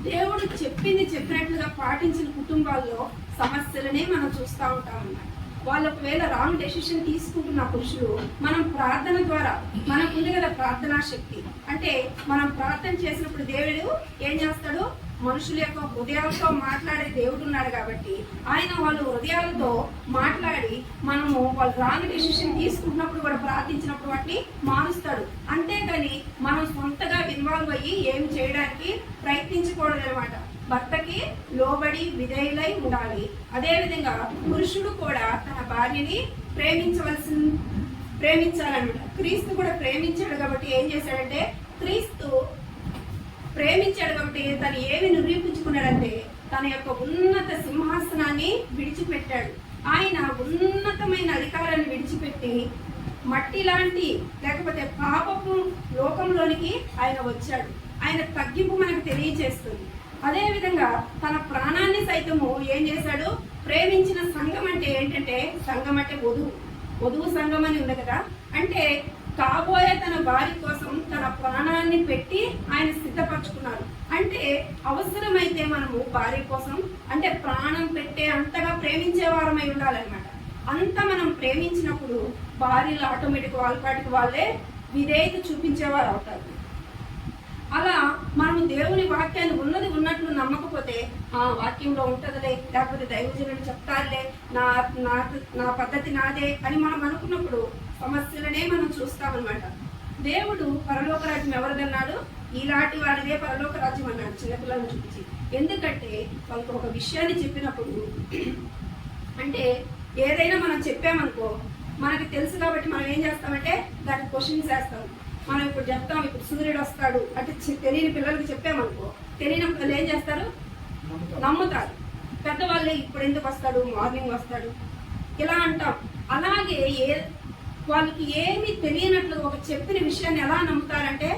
దేవుడు చెప్పినట్లుగా పాటించిన కుటుంబాల్లో సమస్యలనే మనం చూస్తూ ఉంటామన్నమాట. వాళ్ళు ఒకవేళ రాంగ్ డెసిషన్ తీసుకుంటున్న పురుషులు మనం ప్రార్థన ద్వారా, మనకుంది కదా ప్రార్థనా శక్తి, అంటే మనం ప్రార్థన చేసినప్పుడు దేవుడు ఏం చేస్తాడు? మనుషుల యొక్క హృదయాలతో మాట్లాడే దేవుడు ఉన్నాడు కాబట్టి ఆయన వాళ్ళ హృదయాలతో మాట్లాడి మనము వాళ్ళు రాంగ్ డెసిషన్ తీసుకుంటున్నప్పుడు కూడా ప్రార్థించినప్పుడు వాటిని మారుస్తాడు. అంతేగాని మనం సొంతగా ఇన్వాల్వ్ అయ్యి ఏం చేయడానికి ప్రయత్నించకూడదు అనమాట. భర్తకి లోబడి విధేయులై ఉండాలి. అదేవిధంగా పురుషుడు కూడా తన భార్యని ప్రేమించాలన్నమాట. క్రీస్తు కూడా ప్రేమించాడు కాబట్టి ఏం చేశాడంటే, క్రీస్తు ప్రేమించాడు కాబట్టి తను ఏమి నిరూపించుకున్నాడంటే తన యొక్క ఉన్నత సింహాసనాన్ని విడిచిపెట్టాడు. ఆయన ఉన్నతమైన అధికారాన్ని విడిచిపెట్టి మట్టి లాంటి లేకపోతే పాపపు లోకంలోనికి ఆయన వచ్చాడు. ఆయన తగ్గింపు మనకు తెలియచేస్తుంది. అదేవిధంగా తన ప్రాణాన్ని సైతము ఏం చేశాడు, ప్రేమించిన సంఘం అంటే ఏంటంటే, సంఘం అంటే వధువు సంఘం అని ఉంది కదా, అంటే కాబోయే తన భార్య కోసం తన ప్రాణాన్ని పెట్టి ఆయన సిద్ధపరచుకున్నారు. అంటే అవసరమైతే మనము భార్య కోసం అంటే ప్రాణం పెట్టే అంతగా ప్రేమించే వారమై ఉండాలన్నమాట. అంత మనం ప్రేమించినప్పుడు భార్యలు ఆటోమేటిక్ వాళ్ళపాటికి వాళ్ళే విధేయత చూపించేవారు అవుతారు. అలా మనము దేవుని వాక్యాన్ని ఉన్నది ఉన్నట్లు నమ్మకపోతే వాక్యంలో ఉంటుందిలే, లేకపోతే దైవజనులు చెప్తారులే, నా పద్ధతి నాదే అని మనం అనుకున్నప్పుడు సమస్యలనే మనం చూస్తామన్నమాట. దేవుడు పరలోక రాజ్యం ఎవరిదన్నాడు, ఈలాంటి వారిదే పరలోక రాజ్యం అన్నాడు చిన్నపిల్లలను చూపించి. ఎందుకంటే వాళ్ళకి ఒక విషయాన్ని చెప్పినప్పుడు అంటే ఏదైనా మనం చెప్పామనుకో మనకి తెలుసు కాబట్టి మనం ఏం చేస్తామంటే దానికి క్వశ్చన్స్ వేస్తాం. మనం ఇప్పుడు చెప్తాం, ఇప్పుడు సూర్యుడు వస్తాడు అంటే తెలియని పిల్లలకి చెప్పామనుకో, తెలియని పిల్లలు ఏం చేస్తారు, నమ్ముతారు. పెద్దవాళ్ళే ఇప్పుడు ఎందుకు వస్తాడు, మార్నింగ్ వస్తాడు ఇలా అంటాం. అలాగే వాళ్ళకి ఏమీ తెలియనట్లు ఒక చెప్పిన విషయాన్ని ఎలా నమ్ముతారంటే,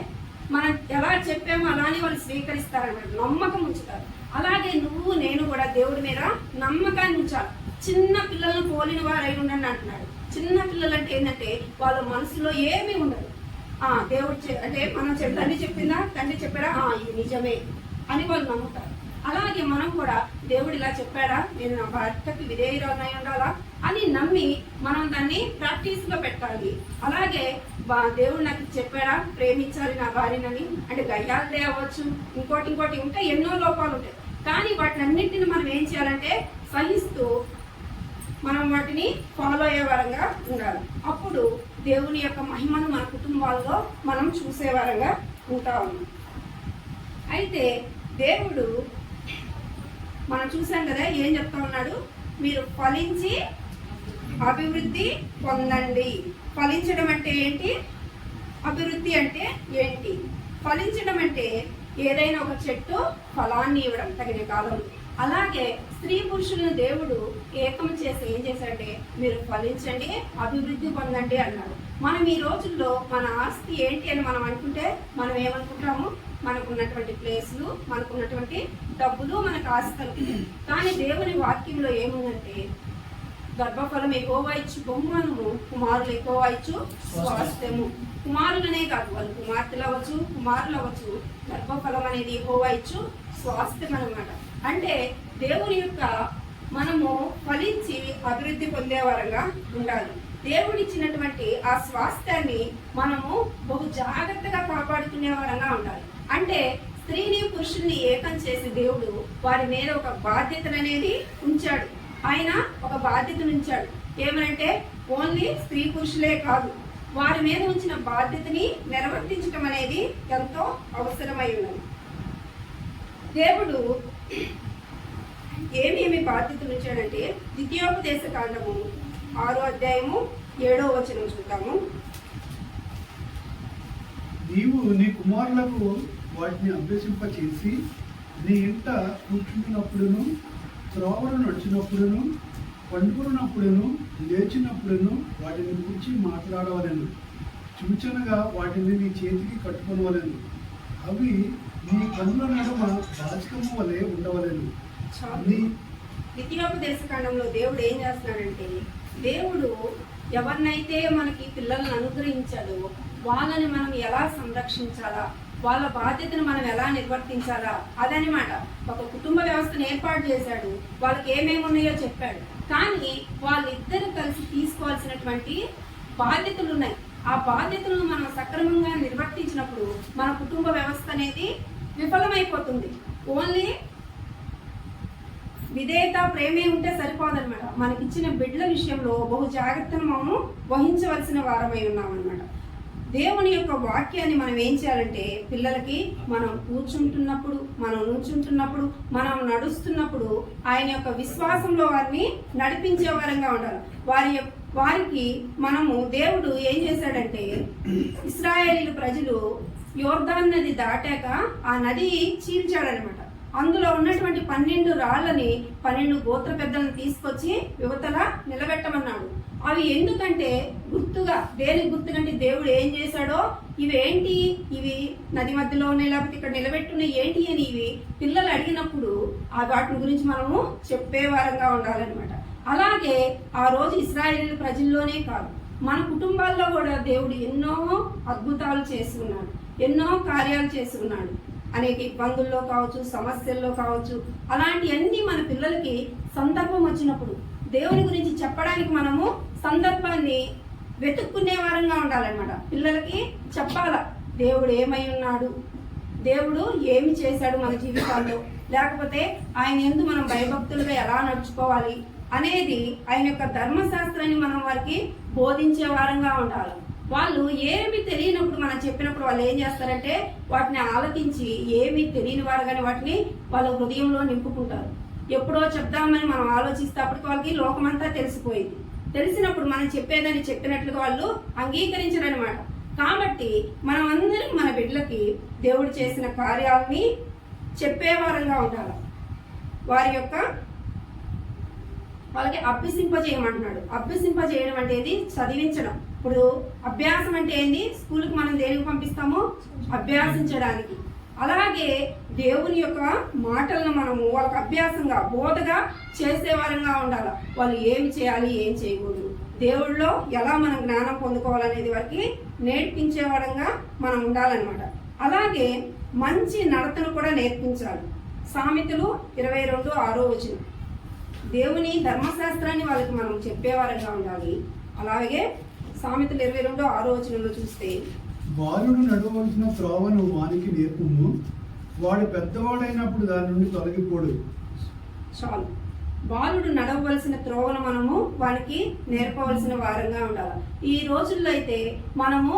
మనం ఎలా చెప్పామో అలానే వాళ్ళు స్వీకరిస్తారన్నమాట, నమ్మకం ఉంచుతారు. అలాగే నువ్వు నేను కూడా దేవుడి మీద నమ్మకాన్ని ఉంచాలి. చిన్న పిల్లలను పోలిన వారై ఉండండి అంటున్నాడు. చిన్న పిల్లలు అంటే ఏంటంటే వాళ్ళ మనసులో ఏమీ ఉండదు. దేవుడు అంటే మనం తండ్రి చెప్పిందా, తండ్రి చెప్పాడా, ఇది నిజమే అని వాళ్ళు నమ్ముతారు. అలాగే మనం కూడా దేవుడు ఇలా చెప్పాడా, నేను నా భర్తకి విధేయురాలై ఉండాలా అని నమ్మి మనం దాన్ని ప్రాక్టీస్లో పెట్టాలి. అలాగే దేవుడు నాకు చెప్పాడా ప్రేమించాలి నా భార్యనని అంటే గయ్యాలదే అవ్వచ్చు, ఇంకోటి ఉంటే ఎన్నో లోపాలు ఉంటాయి. కానీ వాటిని అన్నింటిని మనం ఏం చేయాలంటే సహిస్తూ మనం వాటిని ఫాలో అయ్యే వారంగా ఉండాలి. అప్పుడు దేవుని యొక్క మహిమను మన కుటుంబాల్లో మనం చూసే వారంగా ఉంటాము. అయితే దేవుడు మనం చూసాం కదా ఏం చెప్తా ఉన్నాడు, మీరు ఫలించి అభివృద్ధి పొందండి. ఫలించడం అంటే ఏంటి, అభివృద్ధి అంటే ఏంటి? ఫలించడం అంటే ఏదైనా ఒక చెట్టు ఫలాన్ని ఇవ్వడం తగిన కాలం. అలాగే స్త్రీ పురుషులను దేవుడు ఏకం చేసి ఏం చేశాడంటే మీరు ఫలించండి, అభివృద్ధి పొందండి అన్నాడు. మనం ఈ రోజుల్లో మన ఆస్తి ఏంటి అని మనం అనుకుంటే మనం ఏమనుకుంటాము, మనకున్నటువంటి ప్లేసులు, మనకున్నటువంటి డబ్బులు మనకు ఆస్తులు. కానీ దేవుని వాక్యంలో ఏముందంటే గర్భఫలం యెహోవా ఇచ్చు బహుమానము, కుమారులు యెహోవా ఇచ్చు స్వాస్థ్యము. కుమారులనే కాదు, వాళ్ళు కుమార్తెలు అవ్వచ్చు, కుమారులు అవ్వచ్చు, గర్భఫలం అనేది యెహోవా ఇచ్చు స్వాస్థ్యం అన్నమాట. అంటే దేవుని యొక్క మనము ఫలించి అభివృద్ధి పొందేవారంగా ఉండాలి. దేవుడిచ్చినటువంటి ఆ స్వాస్థ్యాన్ని మనము బహు జాగ్రత్తగా కాపాడుకునే వారంగా ఉండాలి. అంటే స్త్రీని పురుషుల్ని ఏకం చేసి దేవుడు వారి మీద ఒక బాధ్యతను అనేది ఉంచాడు. ఆయన ఒక బాధ్యతను ఉంచాడు. ఏమనంటే ఓన్లీ స్త్రీ పురుషులే కాదు, వారి మీద ఉంచిన బాధ్యతని నిర్వర్తించడం అనేది ఎంతో అవసరమై ఉన్నది. దేవుడు ఏమేమి బాధ్యతలు ఉంచాడంటే ద్వితీయోపదేశ కాండము 6వ అధ్యాయము 7వ వచనం చూద్దాము. నీవు నీ కుమారులకు వాటిని అభ్యసింపచేసి నీ ఇంట కూర్చుంటున్నప్పుడును, త్రోవను నడిచినప్పుడును, పండుకున్నప్పుడును, లేచినప్పుడును వాటిని గురించి మాట్లాడవలను. సూచనగా వాటిని నీ చేతికి కట్టుకొనవలను. అవి నీ కన్నుల నడుమ బాచకము వలె ఉండవలను. ద్వితీయోపదేశ కాండంలో దేవుడు ఏం చేస్తున్నాడంటే, దేవుడు ఎవరినైతే మనకి పిల్లలను అనుగ్రహించాడో వాళ్ళని మనం ఎలా సంరక్షించాలా, వాళ్ళ బాధ్యతను మనం ఎలా నిర్వర్తించాలా అదనమాట. ఒక కుటుంబ వ్యవస్థను ఏర్పాటు చేశాడు, వాళ్ళకి ఏమేమి ఉన్నాయో చెప్పాడు. కానీ వాళ్ళిద్దరూ కలిసి తీసుకోవాల్సినటువంటి బాధ్యతలు ఉన్నాయి. ఆ బాధ్యతలను మనం సక్రమంగా నిర్వర్తించినప్పుడు మన కుటుంబ వ్యవస్థ అనేది విఫలమైపోతుంది. ఓన్లీ విధేయత, ప్రేమే ఉంటే సరిపోదన్నమాట. మనకిచ్చిన బిడ్డల విషయంలో బహు జాగ్రత్తను మనము వహించవలసిన వారమై ఉన్నామన్నమాట. దేవుని యొక్క వాక్యాన్ని మనం ఏం చేయాలంటే పిల్లలకి మనం కూర్చుంటున్నప్పుడు, మనం నుంచుంటున్నప్పుడు, మనం నడుస్తున్నప్పుడు ఆయన యొక్క విశ్వాసంలో వారిని నడిపించే వారంగా ఉండాలి. వారికి మనము దేవుడు ఏం చేశాడంటే, ఇశ్రాయేలు ప్రజలు యోర్దాన్ నది దాటాక ఆ నది చీల్చాడనమాట. అందులో ఉన్నటువంటి 12 రాళ్ళని 12 గోత్ర పెద్దలను తీసుకొచ్చి యువతల నిలబెట్టమన్నాడు. అవి ఎందుకంటే గుర్తుగా, దేనికి గుర్తుకంటే దేవుడు ఏం చేశాడో, ఇవేంటి, ఇవి నది మధ్యలో ఉన్నాయి లేకపోతే ఇక్కడ నిలబెట్టున్నాయి ఏంటి అని ఇవి పిల్లలు అడిగినప్పుడు ఆ వాటి గురించి మనము చెప్పేవారంగా ఉండాలన్నమాట. అలాగే ఆ రోజు ఇశ్రాయేలు ప్రజల్లోనే కాదు, మన కుటుంబాల్లో కూడా దేవుడు ఎన్నో అద్భుతాలు చేసి ఉన్నాడు, ఎన్నో కార్యాలు చేసి ఉన్నాడు. అనేక ఇబ్బందుల్లో కావచ్చు, సమస్యల్లో కావచ్చు, అలాంటివన్నీ మన పిల్లలకి సందర్భం వచ్చినప్పుడు దేవుని గురించి చెప్పడానికి మనము సందర్భాన్ని వెతుక్కునే వారంగా ఉండాలన్నమాట. పిల్లలకి చెప్పాలా దేవుడు ఏమై ఉన్నాడు, దేవుడు ఏమి చేశాడు మన జీవితాల్లో, లేకపోతే ఆయన యందు మనం భయభక్తులుగా ఎలా నడుచుకోవాలి అనేది ఆయన యొక్క ధర్మశాస్త్రాన్ని మనం వారికి బోధించే వారంగా ఉండాలి. వాళ్ళు ఏమి తెలియనప్పుడు మనం చెప్పినప్పుడు వాళ్ళు ఏం చేస్తారంటే వాటిని ఆలకించి ఏమీ తెలియని వారు కానీ వాటిని వాళ్ళ హృదయంలో నింపుకుంటారు. ఎప్పుడో చెప్దామని మనం ఆలోచిస్తే అప్పటికి వాళ్ళకి లోకమంతా తెలిసిపోయింది. తెలిసినప్పుడు మనం చెప్పేదని చెప్పినట్లుగా వాళ్ళు అంగీకరించరనమాట. కాబట్టి మనం అందరం మన బిడ్డలకి దేవుడు చేసిన కార్యాలని చెప్పేవారంగా ఉండాలి. వాళ్ళకి అభ్యసింపజేయమంటున్నాడు. అభ్యసింపజేయడం అంటే ఇది చదివించడం. ఇప్పుడు అభ్యాసం అంటే ఏంది, స్కూల్కి మనం దేనికి పంపిస్తామో అభ్యాసించడానికి. అలాగే దేవుని యొక్క మాటలను మనము వాళ్ళకి అభ్యాసంగా, బోధగా చేసేవారంగా ఉండాలి. వాళ్ళు ఏమి చేయాలి, ఏం చేయకూడదు, దేవుళ్ళలో ఎలా మనం జ్ఞానం పొందుకోవాలనేది వారికి నేర్పించేవారంగా మనం ఉండాలన్నమాట. అలాగే మంచి నడతను కూడా నేర్పించాలి. సామెతలు 22:6 దేవుని ధర్మశాస్త్రాన్ని వాళ్ళకి మనం చెప్పేవారంగా ఉండాలి. అలాగే సామెతలు 22:6 చూస్తే, బాలుడు నడవలసిన త్రోవను వానికి నేర్పుము, వాడు పెద్దవాడైనప్పుడు దాని నుండి తొలగిపోడు. చాలు. బాలుడు నడవవలసిన త్రోవను మనము వానికి నేర్పవలసిన వారంగా ఉండాలి. ఈ రోజుల్లో అయితే మనము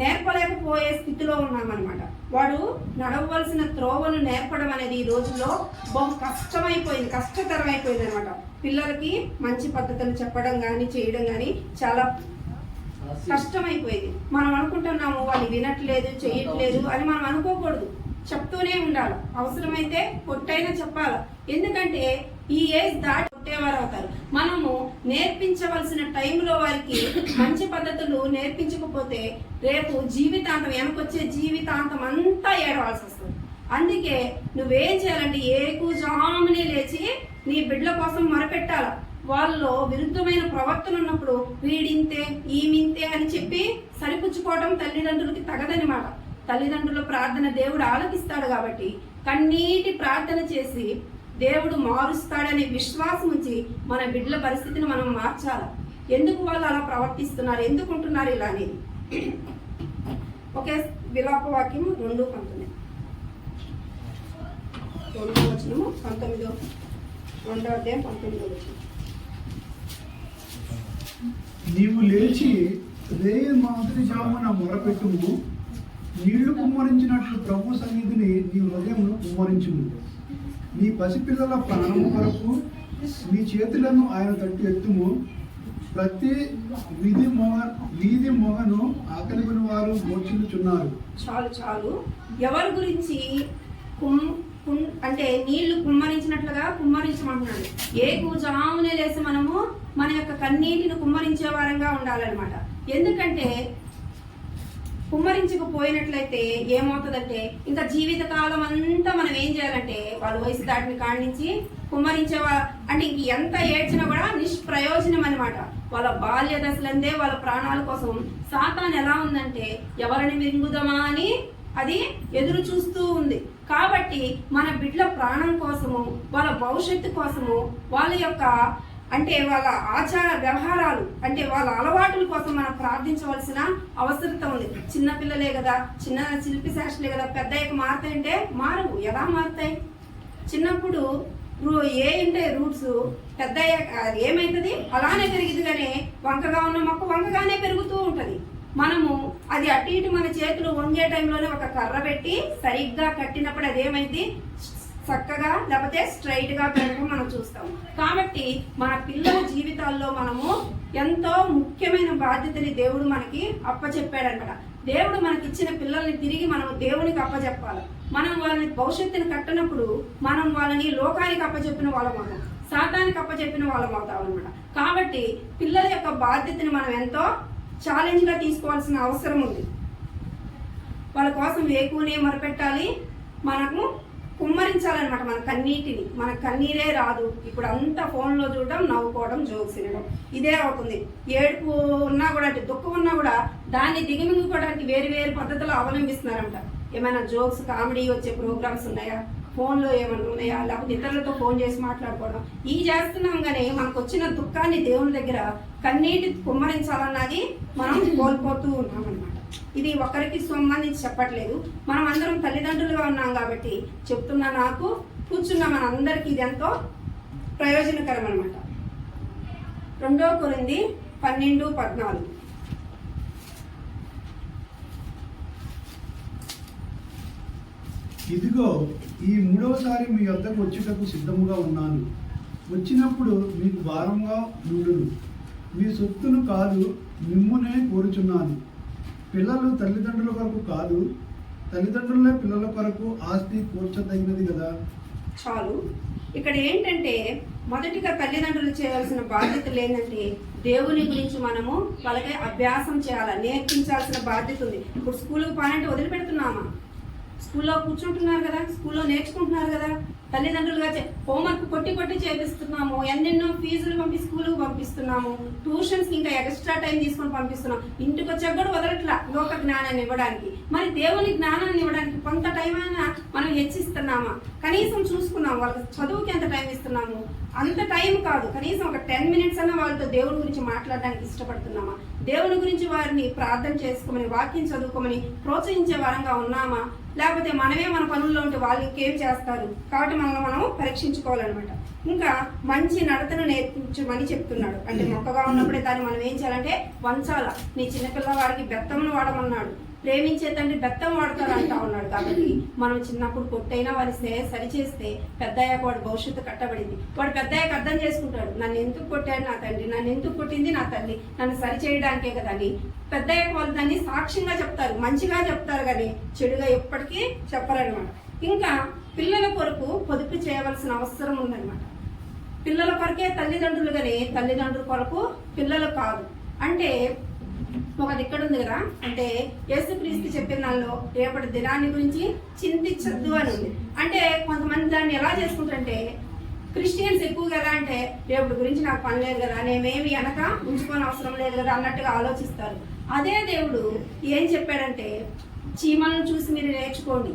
నేర్పలేకపోయే స్థితిలో ఉన్నామన్నమాట. వాడు నడవవలసిన త్రోవను నేర్పడం అనేది ఈ రోజుల్లో బహు కష్టమైపోయింది, కష్టతరం అయిపోయింది అనమాట. పిల్లలకి మంచి పద్ధతులు చెప్పడం కానీ చేయడం కానీ చాలా కష్టమైపోయింది. మనం అనుకుంటున్నాము వాళ్ళు వినట్లేదు, చేయట్లేదు అని మనం అనుకోకూడదు. చెప్తూనే ఉండాలి. అవసరమైతే కొట్టైనా చెప్పాలి. ఎందుకంటే ఈ ఏజ్ దాటి కొట్టేవారు అవుతారు. మనము నేర్పించవలసిన టైంలో వారికి మంచి పద్ధతులు నేర్పించకపోతే రేపు జీవితాంతం, వెనకొచ్చే జీవితాంతం అంతా ఏడవాల్సి వస్తుంది. అందుకే నువ్వేం చేయాలంటే ఏకుజామునే లేచి నీ బిడ్డల కోసం మొరపెట్టాల. వాళ్ళలో విరుద్ధమైన ప్రవర్తన ఉన్నప్పుడు వీడింతే, ఈమింతే అని చెప్పి సరిపుచ్చుకోవడం తల్లిదండ్రులకి తగదనమాట. తల్లిదండ్రుల ప్రార్థన దేవుడు ఆలకిస్తాడు కాబట్టి కన్నీటి ప్రార్థన చేసి దేవుడు మారుస్తాడనే విశ్వాసం ఉంచి మన బిడ్డల పరిస్థితిని మనం మార్చాలి. ఎందుకు వాళ్ళు అలా ప్రవర్తిస్తున్నారు, ఎందుకు ఉంటున్నారు ఇలా అనేది. ఒకే విలాప వాక్యం 2:19 19 నీవు లేచి రేయి మాదిరి జామున మొరపెట్టుము, నీళ్లు కుమ్మరించినట్లు ప్రభు సన్నిధిని నీ హృదయమును కుమ్మరించుము. నీ పసిపిల్లల ప్రాణము కొరకు నీ చేతులను ఆయన తట్టు ఎత్తుము. ప్రతి వీధి మొగను ఆకలిగిన వారు మోర్చులుచున్నారు. చాలు. ఎవరి గురించి అంటే నీళ్లు కుమ్మరించినట్లుగా కుమ్మరించమంటున్నాడు. ఏకుజామునే లేసి మనము మన యొక్క కన్నీటిని కుమ్మరించే వారంగా ఉండాలన్నమాట. ఎందుకంటే కుమ్మరించకపోయినట్లయితే ఏమవుతుందంటే ఇంకా జీవితకాలం అంతా మనం ఏం చేయాలంటే వాళ్ళ వయసు దాటిని కాడించి కుమ్మరించేవా అంటే ఇంక ఎంత ఏడ్చినా కూడా నిష్ప్రయోజనం అనమాట. వాళ్ళ బాల్య దశలందే వాళ్ళ ప్రాణాల కోసం సాతాను ఎలా ఉందంటే ఎవరిని మింగుదామా అని అది ఎదురు చూస్తూ ఉంది. కాబట్టి మన బిడ్డల ప్రాణం కోసము, వాళ్ళ భవిష్యత్తు కోసము, వాళ్ళ యొక్క అంటే వాళ్ళ ఆచార వ్యవహారాలు, అంటే వాళ్ళ అలవాటుల కోసం మనం ప్రార్థించవలసిన అవసరత ఉంది. చిన్నపిల్లలే కదా, చిన్న శిల్పి శాస్త్రులే కదా, పెద్దయ్యకు మారుతాయంటే మారవు. ఎలా మారుతాయి? చిన్నప్పుడు ఏ ఉంటే రూట్స్, పెద్ద ఏమవుతుంది అలానే పెరిగింది. కానీ వంకగా ఉన్న మొక్క వంకగానే పెరుగుతూ ఉంటుంది. మనము అది అటు ఇటు మన చేతులు వంగే టైంలోనే ఒక కర్ర పెట్టి సరిగ్గా కట్టినప్పుడు అదేమైంది, చక్కగా లేకపోతే స్ట్రైట్ గా పెరగడం మనం చూస్తాం. కాబట్టి మన పిల్లల జీవితాల్లో మనము ఎంతో ముఖ్యమైన బాధ్యతని దేవుడు మనకి అప్పచెప్పాడనమాట. దేవుడు మనకి ఇచ్చిన పిల్లల్ని తిరిగి మనం దేవునికి అప్పచెప్పాలి. మనం వాళ్ళని భవిష్యత్తుని కట్టినప్పుడు మనం వాళ్ళని లోకానికి అప్పచెప్పిన వాళ్ళం అవుతాం, సాతానికి అప్పచెప్పిన వాళ్ళం అవుతాం అనమాట. కాబట్టి పిల్లల యొక్క బాధ్యతని మనం ఎంతో ఛాలెంజ్ గా తీసుకోవాల్సిన అవసరం ఉంది. వాళ్ళ కోసం వేకునే మొరపెట్టాలి, మనకు కుమ్మరించాలన్నమాట మన కన్నీటిని. మన కన్నీరే రాదు. ఇప్పుడు అంతా ఫోన్లో చూడడం, నవ్వుకోవడం, జోక్స్ వినడం, ఇదే అవుతుంది. ఏడుపు ఉన్నా కూడా, అంటే దుఃఖం ఉన్నా కూడా దాన్ని దిగమింగుకోవడానికి వేరు వేరు పద్ధతులు అవలంబిస్తున్నారంట. ఏమైనా జోక్స్, కామెడీ వచ్చే ప్రోగ్రామ్స్ ఉన్నాయా, ఫోన్లో ఏమైనా ఉన్నాయా, లేకపోతే ఇతరులతో ఫోన్ చేసి మాట్లాడుకోవడం, ఇవి చేస్తున్నాం. కానీ మనకు వచ్చిన దుఃఖాన్ని దేవుని దగ్గర కన్నీటి కుమ్మరించాలన్నది మనం కోల్పోతూ ఉన్నాం అనమాట. ఇది ఒకరికి సంబంధించి చెప్పట్లేదు, మనం అందరం తల్లిదండ్రులుగా ఉన్నాం కాబట్టి చెప్తున్నా. నాకు కూర్చున్న మన అందరికీ ఇది ఎంతో ప్రయోజనకరం అనమాట. 2 కొరింథీ 12:14. ఇదిగో ఈ 3వసారి మీ వద్దకు వచ్చుటకు సిద్ధముగా ఉన్నాను. వచ్చినప్పుడు మీకు భారంగా నుండును. మీ సొత్తును కాదు, మిమ్మునే కోరుచున్నాను. పిల్లలు తల్లిదండ్రుల కొరకు కాదు, తల్లిదండ్రులే పిల్లల కొరకు ఆస్తి కూర్చదగినది కదా. చాలు. ఇక్కడ ఏంటంటే మొదటిగా తల్లిదండ్రులు చేయాల్సిన బాధ్యతలు ఏంటంటే దేవుని గురించి మనము వాళ్ళకి అభ్యాసం చేయాలి, నేర్పించాల్సిన బాధ్యత ఉంది. ఇప్పుడు స్కూల్కి పానంటే వదిలిపెడుతున్నామా? స్కూల్లో కూర్చుంటున్నారు కదా, స్కూల్లో నేర్చుకుంటున్నారు కదా. తల్లిదండ్రులుగా హోంవర్క్ కొట్టి చేపిస్తున్నాము, ఎన్నెన్నో ఫీజులు స్కూల్కి పంపిస్తున్నాము, ట్యూషన్స్కి ఇంకా ఎక్స్ట్రా టైం తీసుకొని పంపిస్తున్నాం. ఇంటికి వచ్చాక కూడా వదలట్లా లోక జ్ఞానాన్ని ఇవ్వడానికి. మరి దేవుని జ్ఞానాన్ని ఇవ్వడానికి కొంత టైం అయినా మనం హెచ్చిస్తున్నామా? కనీసం చూసుకున్నాం వాళ్ళకి చదువుకి ఎంత టైం ఇస్తున్నాము? అంత టైం కాదు, కనీసం ఒక 10 minutes అన్నా వాళ్ళతో దేవుని గురించి మాట్లాడడానికి ఇష్టపడుతున్నామా? దేవుని గురించి వారిని ప్రార్థన చేసుకోమని, వాక్యం చదువుకోమని ప్రోత్సహించే వారంగా ఉన్నామా? లేకపోతే మనమే మన పనుల్లో ఉంటే వాళ్ళు ఇంకేం చేస్తారు? కాబట్టి మనం పరీక్షించుకోవాలన్నమాట. ఇంకా మంచి నడతను నేర్పించమని చెప్తున్నాడు. అంటే మొక్కగా ఉన్నప్పుడే దాన్ని మనం ఏం చేయాలంటే వంచాల. నీ చిన్నపిల్లవాడికి బెత్తమును వాడమన్నాడు, ప్రేమించే తండ్రి బెత్తం వాడతారు అంటా ఉన్నాడు. కాబట్టి మనం చిన్నప్పుడు కొట్టైనా వారి సరిచేస్తే పెద్దయ్యాక వాడు భవిష్యత్తు కట్టబడింది. వాడు పెద్దయ్యాక అర్థం చేసుకుంటాడు, నన్ను ఎందుకు కొట్టాడు నా తండ్రి, నన్ను ఎందుకు కొట్టింది నా తల్లి, నన్ను సరిచేయడానికే కదా అని. పెద్దయ్యాక వాళ్ళు దాన్ని సాక్ష్యంగా చెప్తారు, మంచిగా చెప్తారు, కానీ చెడుగా ఎప్పటికీ చెప్పరనమాట. ఇంకా పిల్లల కొరకు పొదుపు చేయవలసిన అవసరం ఉందన్నమాట. పిల్లల కొరకే తల్లిదండ్రులు, కానీ తల్లిదండ్రుల కొరకు పిల్లలు కాదు. అంటే ఒకటి ఇక్కడ ఉంది కదా, అంటే యేసుక్రీస్తు చెప్పిన దానిలో రేపటి దినాన్ని గురించి చింతించద్దు అని ఉంది. అంటే కొంతమంది దాన్ని ఎలా చేసుకుంటారంటే, క్రిస్టియన్స్ ఎక్కువ కదా, అంటే రేపటి గురించి నాకు పని లేదు కదా, నేనేమి వెనక ఉంచుకోని అవసరం లేదు కదా అన్నట్టుగా ఆలోచిస్తారు. అదే దేవుడు ఏం చెప్పాడంటే, చీమలను చూసి మీరు నేర్చుకోండి,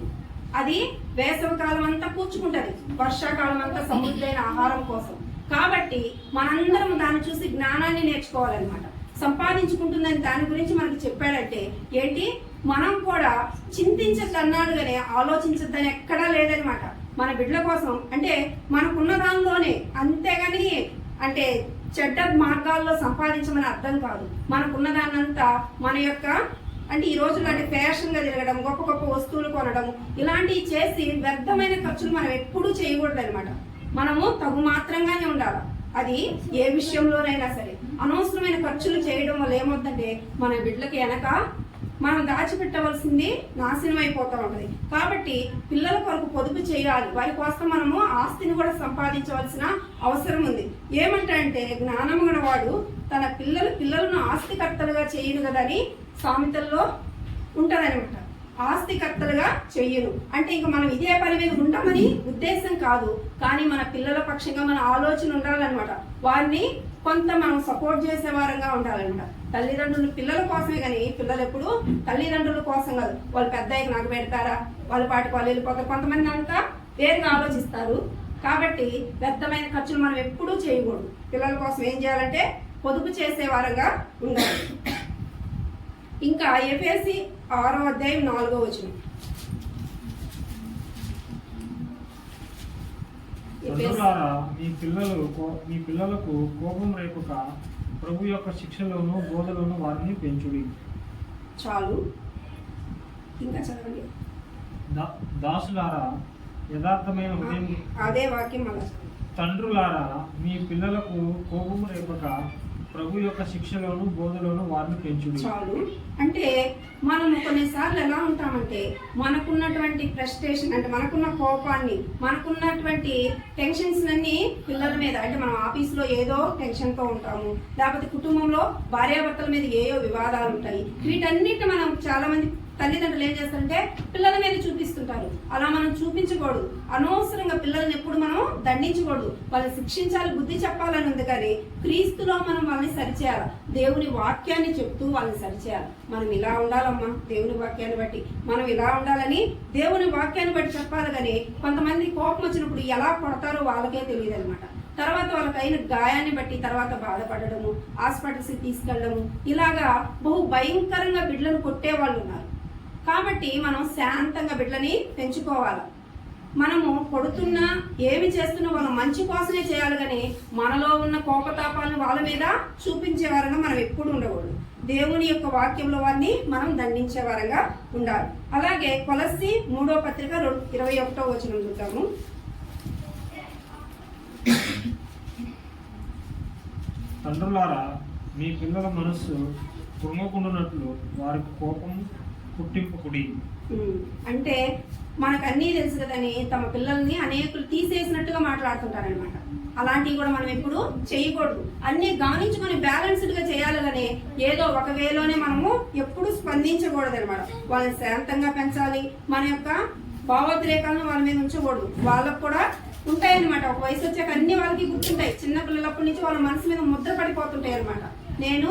అది వేసవి కాలం అంతా కూర్చుకుంటుంది, వర్షాకాలం అంతా సమృద్ధైన ఆహారం కోసం. కాబట్టి మనందరం దాన్ని చూసి జ్ఞానాన్ని నేర్చుకోవాలన్నమాట. సంపాదించుకుంటుందని దాని గురించి మనకి చెప్పాడంటే ఏంటి, మనం కూడా చింతించద్దు అన్నాడు, కానీ ఆలోచించద్దని ఎక్కడా లేదనమాట. మన బిడ్డల కోసం అంటే మనకున్న దానిలోనే, అంతేగాని అంటే చెడ్డ మార్గాల్లో సంపాదించమని అర్థం కాదు. మనకున్న దాన్నంతా మన యొక్క అంటే ఈ రోజుల్లో అంటే ఫ్యాషన్గా తిరగడం, గొప్ప గొప్ప వస్తువులు కొనడం, ఇలాంటివి చేసి వ్యర్థమైన ఖర్చులు మనం ఎప్పుడూ చేయకూడదు అనమాట. మనము తగు మాత్రంగానే ఉండాలి. అది ఏ విషయంలోనైనా సరే. అనవసరమైన ఖర్చులు చేయడం వల్ల ఏమవుతుందంటే మన బిడ్డలకి వెనక మనం దాచిపెట్టవలసింది నాశనం అయిపోతూ ఉంటుంది. కాబట్టి పిల్లల కొరకు పొదుపు చేయాలి, వారి కోసం మనము ఆస్తిని కూడా సంపాదించవలసిన అవసరం ఉంది. ఏమంటే జ్ఞానం గల వాడు తన పిల్లలను ఆస్తికర్తలుగా చేయను కదని సామెతల్లో ఉంటుందన్నమాట. ఆస్తికర్తలుగా చెయ్యను అంటే ఇంకా మనం ఇదే పని మీద ఉంటామని ఉద్దేశం కాదు, కానీ మన పిల్లల పక్షంగా మన ఆలోచన ఉండాలన్నమాట. వారిని కొంత మనం సపోర్ట్ చేసే వారంగా ఉండాలన్నమాట. తల్లిదండ్రులు పిల్లల కోసమే, కానీ పిల్లలు ఎప్పుడు తల్లిదండ్రుల కోసం కాదు. వాళ్ళు పెద్దయ్యకి నాకు పెడతారా, వాళ్ళ పాటికి వాళ్ళు వెళ్ళిపోతారు. కొంతమంది అంతా వేరుగా ఆలోచిస్తారు, కాబట్టి వ్యర్థమైన ఖర్చులు మనం ఎప్పుడూ చేయకూడదు. పిల్లల కోసం ఏం చేయాలంటే పొదుపు చేసే వారంగా ఉండాలి. ఇంకా ఎఫెసీ 6:4 తండ్రులారా మీ పిల్లలకు కోపం రేపక ప్రభు యొక్క శిక్షలోను బోధలోను వారిని పెంచుడి. చాలు, ఇంకా చదవండి. దాసులారా యథార్థమైన హృదయం. అదే వాక్యం మళ్ళా. తండ్రులారా మీ పిల్లలకు కోపం రేపక ప్రభు యొక్క శిక్షలోను బోధలోను వారిని పెంచుడి. చాలు. అంటే మనము కొన్నిసార్లు ఎలా ఉంటామంటే మనకున్నటువంటి ఫ్రస్ట్రేషన్, అంటే మనకున్న కోపాన్ని, మనకున్నటువంటి టెన్షన్స్ అన్ని పిల్లల మీద, అంటే మనం ఆఫీస్లో ఏదో టెన్షన్తో ఉంటాము, లేకపోతే కుటుంబంలో భార్యాభర్తల మీద ఏయో వివాదాలు ఉంటాయి. వీటన్నిటి మనం చాలా మంది తల్లిదండ్రులు ఏం చేస్తారంటే పిల్లల మీద చూపిస్తుంటారు. అలా మనం చూపించకూడదు. అనవసరంగా పిల్లల్ని ఎప్పుడు మనం దండించకూడదు. వాళ్ళని శిక్షించాలి, బుద్ధి చెప్పాలని ఉంది, కానీ క్రీస్తులో మనం వాళ్ళని సరిచేయాలి. దేవుని వాక్యాన్ని చెప్తూ వాళ్ళని సరిచేయాలి. మనం ఇలా ఉండాలమ్మా, దేవుని వాక్యాన్ని బట్టి మనం ఇలా ఉండాలని దేవుని వాక్యాన్ని బట్టి చెప్పాలి. కానీ కొంతమంది కోపం వచ్చినప్పుడు ఎలా కొడతారో వాళ్ళకే తెలియదు అనమాట. తర్వాత వాళ్ళకైన గాయాన్ని బట్టి తర్వాత బాధపడము, హాస్పిటల్స్కి తీసుకెళ్ళడము, ఇలాగా బహు భయంకరంగా బిడ్డలను కొట్టే వాళ్ళు ఉన్నారు. కాబట్టి మనం శాంతంగా బిడ్డలని పెంచుకోవాలి. మనము కొడుతున్నా ఏమి చేస్తున్నా వాళ్ళ మంచి కోసమే చేయాలి, కానీ మనలో ఉన్న కోపతాపాలను వాళ్ళ మీద చూపించే వారంగా మనం ఎప్పుడు ఉండకూడదు. దేవుని యొక్క వాక్యంలో వారిని మనం దండించే వారంగా ఉండాలి. అలాగే కొలస్సీ 3:21 చూద్దాము. తండ్రులారా మీ పిల్లల మనస్సు కురుముకుండునట్లు వారికి కోపం పుట్టింపుకుడి. అంటే మనకు అన్నీ తెలుసు కదని తమ పిల్లల్ని అనేకులు తీసేసినట్టుగా మాట్లాడుతుంటారనమాట. అలాంటివి కూడా మనం ఎప్పుడు చేయకూడదు. అన్నీ గమనించుకొని బ్యాలెన్స్డ్గా చేయాలి, కానీ ఏదో ఒక వేలోనే మనము ఎప్పుడు స్పందించకూడదు అనమాట. వాళ్ళని శాంతంగా పెంచాలి. మన యొక్క భావోద్రేకాలను వాళ్ళ మీద ఉంచకూడదు. వాళ్ళకు కూడా ఉంటాయన్నమాట. ఒక వయసు వచ్చాక అన్ని వాళ్ళకి గుర్తుంటాయి. చిన్న పిల్లలప్పటి నుంచి వాళ్ళ మనసు మీద ముద్ర పడిపోతుంటాయి అనమాట. నేను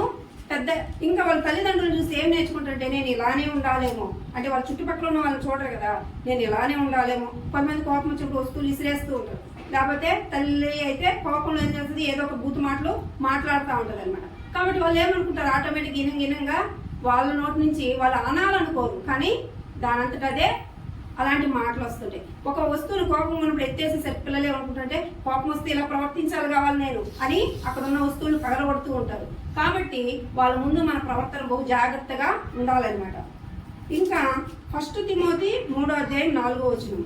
పెద్ద ఇంకా వాళ్ళ తల్లిదండ్రులు చూసి ఏం నేర్చుకుంటుంటే నేను ఇలానే ఉండాలేమో, అంటే వాళ్ళ చుట్టుపక్కల ఉన్న వాళ్ళని చూడరు కదా, నేను ఇలానే ఉండాలేమో. కొంతమంది కోపం వచ్చినప్పుడు వస్తువులు విసిరేస్తూ ఉంటారు. లేకపోతే తల్లి అయితే కోపంలో ఏం చేస్తుంది, ఏదో ఒక బూతు మాటలు మాట్లాడుతూ ఉంటుంది అనమాట. కాబట్టి వాళ్ళు ఏమనుకుంటారు, ఆటోమేటిక్ గినంగా వాళ్ళ నోటి నుంచి వాళ్ళు అనాలనుకోరు, కానీ దానంతట అదే అలాంటి మాటలు వస్తుంటాయి. ఒక వస్తువును కోపం ఉన్నప్పుడు ఎత్తేసేసరికి పిల్లలు ఏమనుకుంటారంటే కోపం వస్తే ఇలా ప్రవర్తించాలి కావాలి నేను అని అక్కడ ఉన్న వస్తువులు పగలగొడుతూ ఉంటారు. కాబట్టి వాళ్ళ ముందు మన ప్రవర్తన బహు జాగ్రత్తగా ఉండాలన్నమాట. ఇంకా 1 తిమోతి 3:4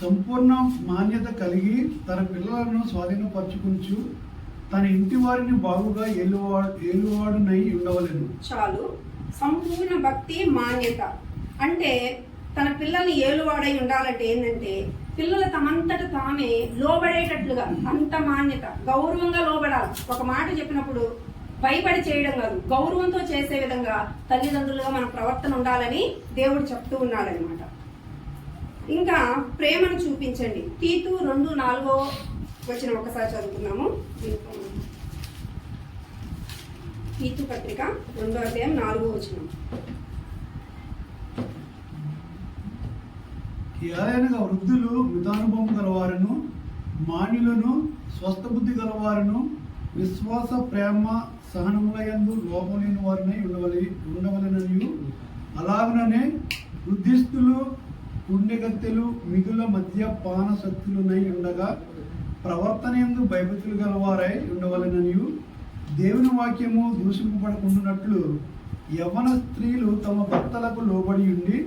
సంపూర్ణ మాన్యత కలిగి తన పిల్లలను స్వాధీనపరచుకుంటూ తన ఇంటి వారిని బాగుగా ఏలువాడునై ఉండవలెను. చాలు. సంపూర్ణ భక్తి, మాన్యత అంటే తన పిల్లల్ని ఏలువాడై ఉండాలంటే ఏంటంటే పిల్లలు తమంతట తామే లోబడేటట్లుగా, అంత మాన్యత, గౌరవంగా లోబడాలి. ఒక మాట చెప్పినప్పుడు భయపడి చేయడం కాదు, గౌరవంతో చేసే విధంగా తల్లిదండ్రులుగా మన ప్రవర్తన ఉండాలని దేవుడు చెప్తూ ఉన్నాడనమాట. ఇంకా ప్రేమను చూపించండి. తీతు 2:4 ఒకసారి చదువుతున్నాము. తీతు పత్రిక 2:4 ఏలైనగా వృద్ధులు మితానుభవం గలవారును, మాన్యులను, స్వస్థ బుద్ధి గలవారును, విశ్వాస ప్రేమ సహనములయందు లోపం లేని వారినై ఉండవలెననియు, అలాగనే వృద్ధిస్తులు పుణ్యగత్తెలు మిగుల మధ్య పానశక్తులునై ఉండగా ప్రవర్తనయందు భయభక్తులు గలవారై ఉండవలెననియు, దేవుని వాక్యము దూషింపబడకుండానట్లు యవ్వన స్త్రీలు తమ భర్తలకు లోబడి ఉండి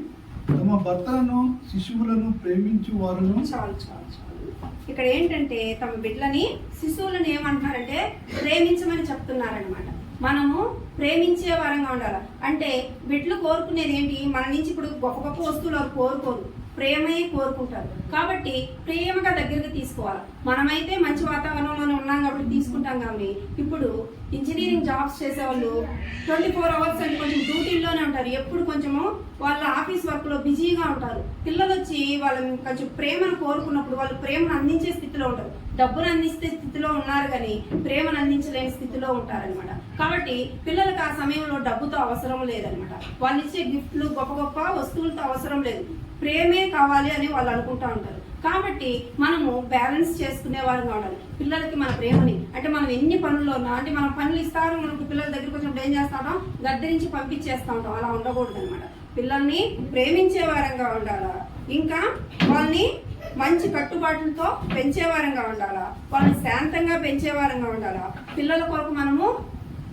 తమ భర్తలను శిశువులను ప్రేమించు వారును. చాలు. ఇక్కడ ఏంటంటే తమ బిడ్డలని, శిశువులను ఏమంటున్నారంటే ప్రేమించమని చెప్తున్నారనమాట. మనము ప్రేమించే వారంగా ఉండాలి. అంటే బిడ్డలు కోరుకునేది ఏంటి, మన నుంచి ఇప్పుడు గొప్ప గొప్ప వస్తువులు వారు కోరుకోరు, ప్రేమే కోరుకుంటారు. కాబట్టి ప్రేమగా దగ్గరికి తీసుకోవాలి. మనమైతే మంచి వాతావరణంలోనే ఉన్నాం కాబట్టి తీసుకుంటాం. కానీ ఇప్పుడు ఇంజనీరింగ్ జాబ్స్ చేసేవాళ్ళు 24 hours అంటే కొంచెం డ్యూటీల్లోనే ఉంటారు. ఎప్పుడు కొంచెము వాళ్ళ ఆఫీస్ వర్క్లో బిజీగా ఉంటారు. పిల్లలు వచ్చి వాళ్ళని కొంచెం ప్రేమను కోరుకున్నప్పుడు వాళ్ళు ప్రేమను అందించే స్థితిలో ఉంటారు. డబ్బును అందించే స్థితిలో ఉన్నారు, కానీ ప్రేమను అందించలేని స్థితిలో ఉంటారనమాట. కాబట్టి పిల్లలకు ఆ సమయంలో డబ్బుతో అవసరం లేదనమాట. వాళ్ళు ఇచ్చే గిఫ్ట్లు గొప్ప గొప్ప వస్తువులతో అవసరం లేదు, ప్రేమే కావాలి అని వాళ్ళు అనుకుంటా ఉంటారు. కాబట్టి మనము బ్యాలెన్స్ చేసుకునే వారంగా ఉండాలి పిల్లలకి మన ప్రేమని. అంటే మనం ఎన్ని పనుల్లో ఉన్నా, అంటే మనం పనులు ఇస్తారు, మనకు పిల్లల దగ్గరికి వచ్చినప్పుడు ఏం చేస్తాం, గద్దరించి పంపించేస్తూ ఉంటాం. అలా ఉండకూడదు అనమాట. పిల్లల్ని ప్రేమించే వారంగా ఉండాలా, ఇంకా వాళ్ళని మంచి కట్టుబాట్లతో పెంచేవారంగా ఉండాలా, వాళ్ళని శాంతంగా పెంచేవారంగా ఉండాలా. పిల్లల కొరకు మనము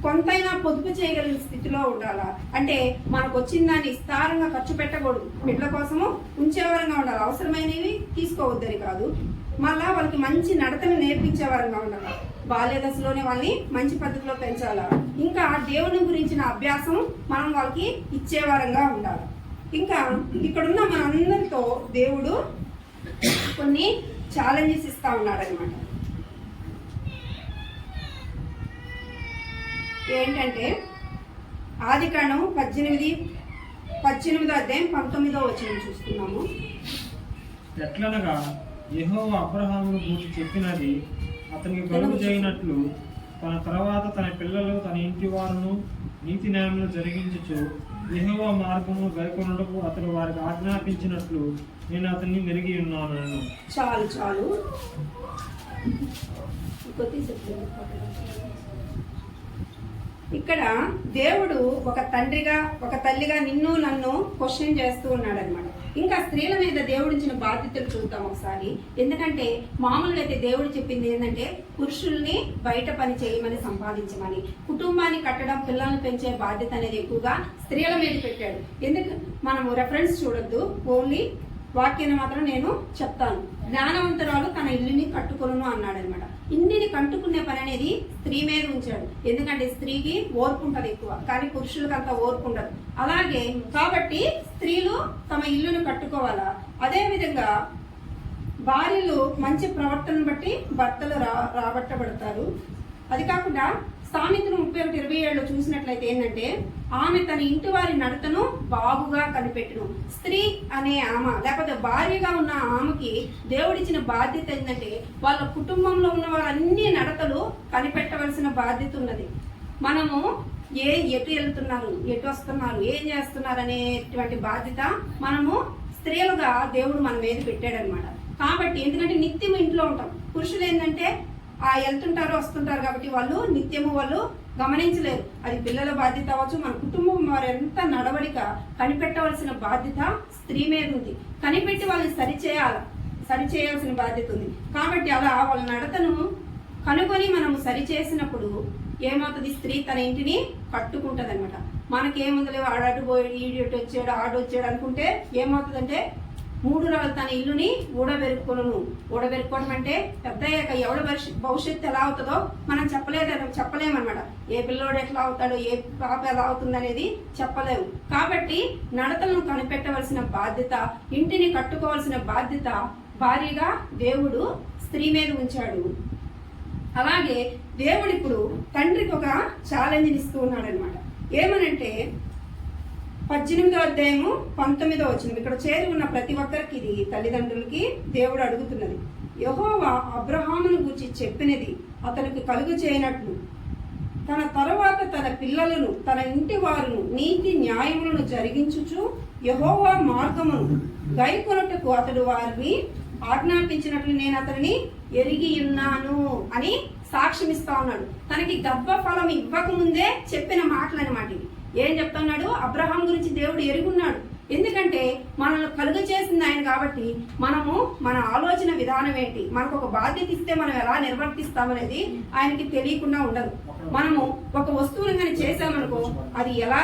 కొంతైనా పొదుపు చేయగలిగిన స్థితిలో ఉండాలా. అంటే మనకు వచ్చిన దాన్ని విస్తారంగా ఖర్చు పెట్టకూడదు, బిడ్డల కోసము ఉంచేవారంగా ఉండాలి. అవసరమైనవి తీసుకోవద్దని కాదు, మళ్ళా వాళ్ళకి మంచి నడతను నేర్పించేవారంగా ఉండాలి. బాల్య దశలోనే వాళ్ళని మంచి పద్ధతిలో పెంచాలా. ఇంకా దేవుని గురించిన అభ్యాసం మనం వాళ్ళకి ఇచ్చేవారంగా ఉండాలి. ఇంకా ఇక్కడున్న మనందరితో దేవుడు కొన్ని ఛాలెంజెస్ ఇస్తా ఉన్నాడు అనమాట. ఏంటంటే ఆదికాండం 18వ అధ్యాయం 19వ వచనం చూస్తున్నాము. ఎట్లనగా యెహోవా అబ్రహామును గూర్చి చెప్పినది అతనికి కలుగు చేయనట్లు తన తర్వాత తన పిల్లలు తన ఇంటి వారును నీతి న్యాయములు జరిగించుచు యెహోవా మార్గము గైకొనుటకు అతడు వారికి ఆజ్ఞాపించినట్లు నేను అతన్ని మెరిగి ఉన్నాను. చాలు ఇక్కడ దేవుడు ఒక తండ్రిగా ఒక తల్లిగా నిన్ను నన్ను క్వశ్చన్ చేస్తూ ఉన్నాడు అనమాట. ఇంకా స్త్రీల మీద దేవుడిచ్చిన బాధ్యతలు చూద్దాం ఒకసారి. ఎందుకంటే మామూలుగా అయితే దేవుడు చెప్పింది ఏంటంటే పురుషుల్ని బయట పని చేయమని, సంపాదించమని, కుటుంబాన్ని కట్టడం, పిల్లల్ని పెంచే బాధ్యత అనేది ఎక్కువగా స్త్రీల మీద పెట్టాడు. ఎందుకు మనము రెఫరెన్స్ చూడొద్దు, ఓన్లీ వాక్యాన్ని మాత్రం నేను చెప్తాను. జ్ఞానవంతురాలు తన ఇల్లుని కట్టుకొను అన్నాడు అనమాట. ఇంటిని కట్టుకునే పని అనేది స్త్రీ మీద ఉంచాడు. ఎందుకంటే స్త్రీకి ఓర్పు ఉంటుంది ఎక్కువ, కానీ పురుషులకు అంత ఓర్పు ఉండదు. అలాగే కాబట్టి స్త్రీలు తమ ఇల్లును కట్టుకోవాలా. అదే విధంగా భార్యలు మంచి ప్రవర్తనను బట్టి భర్తలు రాబట్టబడతారు. అది కాకుండా సామెతలు 31:27 చూసినట్లయితే ఏంటంటే ఆమె తన ఇంటి వారి నడతను బాగుగా కనిపెట్టును. స్త్రీ అనే ఆమె లేకపోతే భార్యగా ఉన్న ఆమెకి దేవుడిచ్చిన బాధ్యత ఏంటంటే వాళ్ళ కుటుంబంలో ఉన్న వారన్ని నడతలు కనిపెట్టవలసిన బాధ్యత ఉన్నది. మనము ఎటు వెళ్తున్నారు, ఎటు వస్తున్నారు, ఏం చేస్తున్నారు అనేటువంటి బాధ్యత మనము స్త్రీలుగా దేవుడు మన మీద పెట్టాడనమాట. కాబట్టి ఎందుకంటే నిత్యం ఇంట్లో ఉంటాం. పురుషులు ఏంటంటే వెళ్తుంటారు వస్తుంటారు కాబట్టి వాళ్ళు నిత్యము వాళ్ళు గమనించలేరు. అది పిల్లల బాధ్యత అవ్వచ్చు, మన కుటుంబం వారు ఎంత నడవడిక కనిపెట్టవలసిన బాధ్యత స్త్రీ మీద ఉంది. కనిపెట్టి వాళ్ళని సరిచేయాల్సిన బాధ్యత ఉంది. కాబట్టి అలా వాళ్ళ నడతను కనుగొని మనము సరిచేసినప్పుడు ఏమవుతుంది, స్త్రీ తన ఇంటిని కట్టుకుంటుంది అనమాట. మనకేముందులే ఆడాటు పోయి ఈడియట్ వచ్చాడు ఆడొచ్చాడు అనుకుంటే ఏమవుతుందంటే 3 రోజులు తన ఇల్లుని ఊడబెరుక్కోవడం అంటే పెద్దయ్యాక ఎవడ భవిష్యత్తు ఎలా అవుతుందో మనం చెప్పలేమన్నమాట. ఏ పిల్లోడు ఎట్లా అవుతాడో, ఏ పాప ఎలా అవుతుంది అనేది చెప్పలేము. కాబట్టి నడతలను కనిపెట్టవలసిన బాధ్యత, ఇంటిని కట్టుకోవాల్సిన బాధ్యత భార్యగా దేవుడు స్త్రీ మీద ఉంచాడు. అలాగే దేవుడు ఇప్పుడు తండ్రికి ఒక ఛాలెంజ్ని ఇస్తూ ఉన్నాడు అనమాట. ఏమనంటే 18వ అధ్యాయము 19వ వచనం. ఇక్కడ చేరి ఉన్న ప్రతి ఒక్కరికి ఇది తల్లిదండ్రులకి దేవుడు అడుగుతున్నది. యెహోవా అబ్రహామును గూర్చి చెప్పినది అతనికి కలుగు చేయనట్లు తన తరువాత తన పిల్లలను తన ఇంటి వారును నీతి న్యాయములను జరిగించుచు యెహోవా మార్గమును గైకొనుటకు అతడు వారిని ఆజ్ఞాపించినట్లు నేను అతనిని ఎరిగి ఉన్నాను అని సాక్ష్యం ఇస్తా ఉన్నాడు. తనకి గర్భఫలం ఇవ్వకముందే చెప్పిన మాటలు అన్నమాట. ఏం చెప్తున్నాడు, అబ్రహాం గురించి దేవుడు ఎరుగున్నాడు. ఎందుకంటే మనల్ని కలుగ చేసింది ఆయన కాబట్టి మనము మన ఆలోచన విధానం ఏంటి, మనకు ఒక బాధ్యత ఇస్తే మనం ఎలా నిర్వర్తిస్తామనేది ఆయనకి తెలియకుండా ఉండదు. మనము ఒక వస్తువుని కానీ చేసామనుకో అది ఎలా,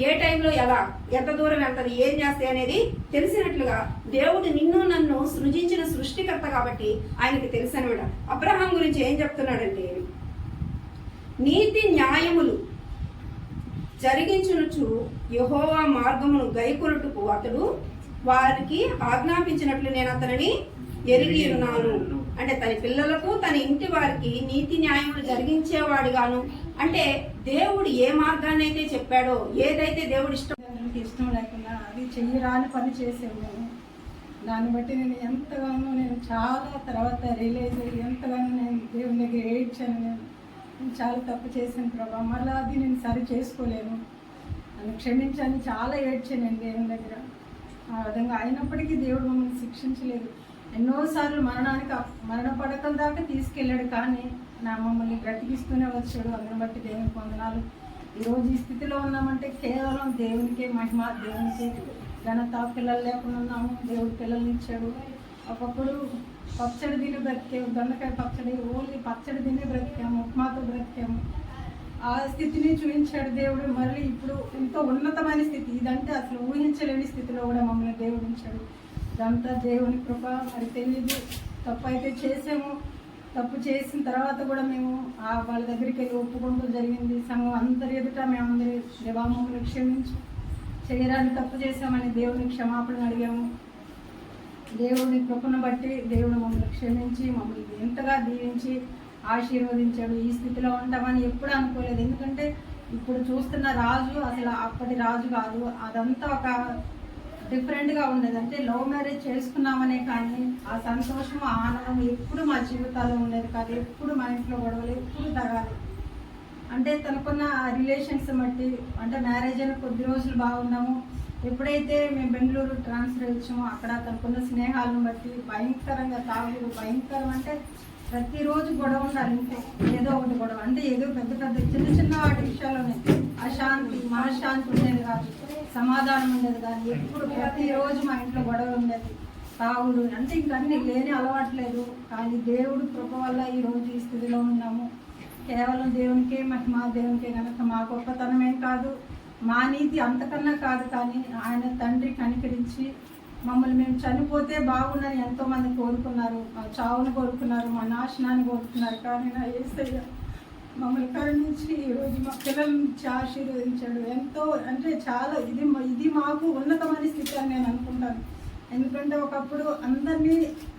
ఏ టైంలో ఎలా, ఎంత దూరం వెళ్తుంది, ఏం చేస్తే అనేది తెలిసినట్లుగా దేవుడు నిన్ను నన్ను సృజించిన సృష్టికర్త కాబట్టి ఆయనకి తెలుసు అనమాట. అబ్రహాం గురించి ఏం చెప్తున్నాడంటే నీతి న్యాయములు జరిగించునుచు యెహోవా మార్గమును గైకొనుటకు అతడు వారికి ఆజ్ఞాపించినట్లు నేను అతనిని ఎరిగి ఉన్నాను. అంటే తన పిల్లలకు తన ఇంటి వారికి నీతి న్యాయములు జరిగించేవాడుగాను. అంటే దేవుడు ఏ మార్గాన్ని అయితే చెప్పాడో, ఏదైతే దేవుడు ఇష్టం లేకుండా అది చెయ్యరాని పని చేసాను నేను. దాన్ని బట్టి నేను చాలా తర్వాత రియలైజ్ అయ్యి ఎంతగానో నేను దేవుని దగ్గర ఏడ్చాను. నేను నేను చాలా తప్పు చేశాను ప్రభా, మళ్ళీ అది నేను సరి చేసుకోలేను, నన్ను క్షమించని చాలా ఏడ్చాను నేను దేవుని దగ్గర. ఆ విధంగా అయినప్పటికీ దేవుడు మమ్మల్ని శిక్షించలేదు. ఎన్నోసార్లు మరణ పడకల దాకా తీసుకెళ్ళాడు, కానీ మమ్మల్ని బ్రతికిస్తూనే వచ్చాడు. అందుని బట్టి దేవునికి వందనాలు. ఈరోజు ఈ స్థితిలో ఉన్నామంటే కేవలం దేవునికే మహిమ, దేవునికే ఘనత. పిల్లలు లేకుండా ఉన్నాము, దేవుడు పిల్లల్ని ఇచ్చాడు. ఒకప్పుడు పచ్చడి తిని బ్రతికాము, దొండకాయ పచ్చడి, ఓన్లీ పచ్చడి తిని బ్రతికాము, ఉప్మాతో బ్రతికాము. ఆ స్థితిని చూపించాడు దేవుడు. మళ్ళీ ఇప్పుడు ఎంతో ఉన్నతమైన స్థితి, ఇదంటే అసలు ఊహించలేని స్థితిలో కూడా మమ్మల్ని దేవుడు ఉంచాడు. ఇదంతా దేవుని కృప. మరి తెలియదు, తప్పు అయితే చేసాము. తప్పు చేసిన తర్వాత కూడా మేము వాళ్ళ దగ్గరికి వెళ్ళి ఒప్పుకుంటూ జరిగింది. సంఘం అందరి ఎదుట మేమందరి దేవా మమ్మల్ని క్షమించు, చేయడానికి తప్పు చేశామని దేవుని క్షమాపణ అడిగాము. దేవుని కృపను బట్టి దేవుడు మమ్మల్ని క్షమించి మమ్మల్ని ఎంతగా దీవించి ఆశీర్వదించాడు. ఈ స్థితిలో ఉంటామని ఎప్పుడు అనుకోలేదు. ఎందుకంటే ఇప్పుడు చూస్తున్న రాజు అసలు అప్పటి రాజు కాదు. అదంతా ఒక డిఫరెంట్గా ఉండేది. అంటే లవ్ మ్యారేజ్ చేసుకున్నామనే కానీ ఆ సంతోషం, ఆనందం ఎప్పుడు మా జీవితాల్లో ఉండేది కాదు. ఎప్పుడు మా ఇంట్లో గొడవలు, ఎప్పుడు తగాలి. అంటే తనకున్న రిలేషన్స్ బట్టి, అంటే మ్యారేజ్ అయిన కొద్ది రోజులు బాగున్నాము. ఎప్పుడైతే మేము బెంగళూరు ట్రాన్స్ఫర్ ఇచ్చామో అక్కడ తనకున్న స్నేహాలను బట్టి భయంకరంగా తాగుడు, భయంకరం అంటే ప్రతిరోజు గొడవ ఉండాలి. ఇంట్లో ఏదో ఒకటి గొడవ, అంటే ఏదో పెద్ద పెద్ద చిన్న చిన్న వాటి విషయాల్లోనే అశాంతి, మనశ్శాంతి ఉండేది కాదు, సమాధానం ఉండేది కాదు. ఎప్పుడు ప్రతిరోజు మా ఇంట్లో గొడవ ఉండేది, తాగుడు, అంటే ఇంకన్నీ లేని అలవాట్లేదు. కానీ దేవుడు కృప వల్ల ఈరోజు ఈ స్థితిలో ఉన్నాము. కేవలం దేవునికే మహిమ, దేవునికే కనుక మా గొప్పతనమేం కాదు, మా నీతి అంతకన్నా కాదు. కానీ ఆయన తండ్రి కనికరించి మమ్మల్ని మేము చనిపోతే బాగుండని ఎంతోమంది కోరుకున్నారు, మా చావును కోరుకున్నారు, మా నాశనాన్ని కోరుకున్నారు. కానీ నా యేసయ్య మమ్మల్ని కరుణించి ఈరోజు మా పిల్లల్ని ఇచ్చి ఆశీర్వదించాడు. ఎంతో అంటే చాలా ఇది మాకు ఉన్నతమైన స్థితి అని నేను అనుకుంటాను. ఎందుకంటే ఒకప్పుడు అందరినీ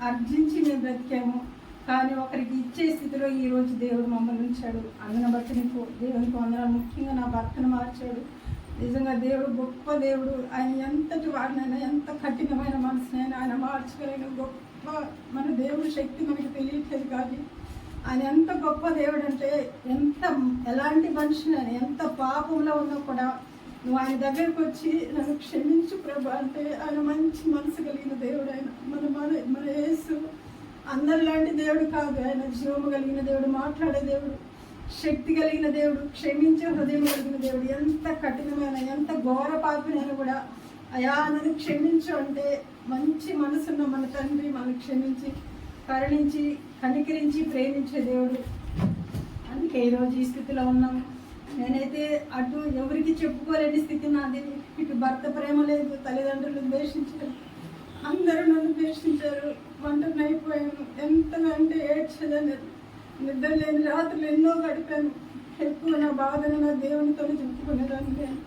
అర్జించి మేము బ్రతికాము, కానీ ఒకరికి ఇచ్చే స్థితిలో ఈరోజు దేవుడు మమ్మల్ని ఉంచాడు. అందుని బట్టి నీకు దేవునికి వందనాలు. ముఖ్యంగా నా భర్తను మార్చాడు. నిజంగా దేవుడు గొప్ప దేవుడు. ఆయన ఎంతటి వాడినైనా, ఎంత కఠినమైన మనసునైనా ఆయన మార్చుకోలేని గొప్ప, మన దేవుడి శక్తి మనకి తెలియట్లేదు. కానీ ఆయన ఎంత గొప్ప దేవుడు అంటే, ఎలాంటి మనిషినైనా, ఎంత పాపంలో ఉన్నా కూడా నువ్వు ఆయన దగ్గరకు వచ్చి నన్ను క్షమించు ప్రభు అంటే ఆయన మంచి మనసు కలిగిన దేవుడు. ఆయన మన యేసు అందరిలాంటి దేవుడు కాదు. ఆయన జీవము కలిగిన దేవుడు, మాట్లాడే దేవుడు, శక్తి కలిగిన దేవుడు, క్షమించే హృదయం కలిగిన దేవుడు. ఎంత కఠినమైన, ఎంత ఘోర పాపినైనా కూడా అయా నన్ను క్షమించు అంటే మంచి మనసున్న మన తండ్రి మనల్ని క్షమించి, కరుణించి, కనికరించి ప్రేమించే దేవుడు. అందుకే ఈరోజు ఈ స్థితిలో ఉన్నాము. నేనైతే అటు ఎవరికి చెప్పుకోలేని స్థితి నాది. ఇటు భర్త ప్రేమ లేదు, తల్లిదండ్రులు ద్వేషించారు, అందరూ నన్ను ద్వేషించారు, ఒంటరిని అయిపోయాను. ఎంతగా అంటే ఏడ్చేదాన్ని, నిద్ర లేని రాత్రులు ఎన్నో గడిపాను. ఎక్కువ నా బాధను నా దేవునితో చెప్పుకునేదాన్ని. నేను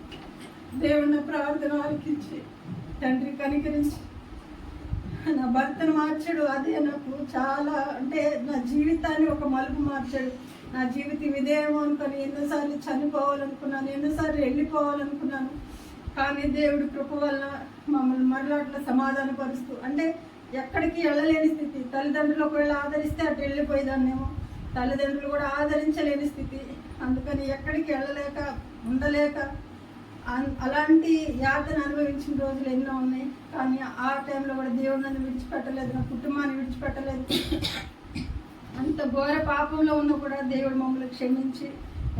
దేవుని నా ప్రార్థన ఆలకించి తండ్రి కనికరించి నా భర్తను మార్చాడు. అదే నాకు చాలా, అంటే నా జీవితాన్ని ఒక మలుపు మార్చాడు. నా జీవితం ఇదేమో అనుకుని ఎన్నోసార్లు చనిపోవాలనుకున్నాను, ఎన్నోసార్లు వెళ్ళిపోవాలనుకున్నాను. కానీ దేవుడి కృప వల్ల మమ్మల్ని మరలా అట్లా సమాధానపరుస్తూ, అంటే ఎక్కడికి వెళ్ళలేని స్థితి. తల్లిదండ్రులు ఒకవేళ ఆదరిస్తే అటు వెళ్ళిపోయేదాన్నేమో, తల్లిదండ్రులు కూడా ఆదరించలేని స్థితి. అందుకని ఎక్కడికి వెళ్ళలేక, ఉండలేక అలాంటి యాతను అనుభవించిన రోజులు ఎన్నో ఉన్నాయి. కానీ ఆ టైంలో కూడా దేవుడు నన్ను విడిచిపెట్టలేదు, నా కుటుంబాన్ని విడిచిపెట్టలేదు. అంత ఘోర పాపంలో ఉన్నా కూడా దేవుడు మమ్మల్ని క్షమించి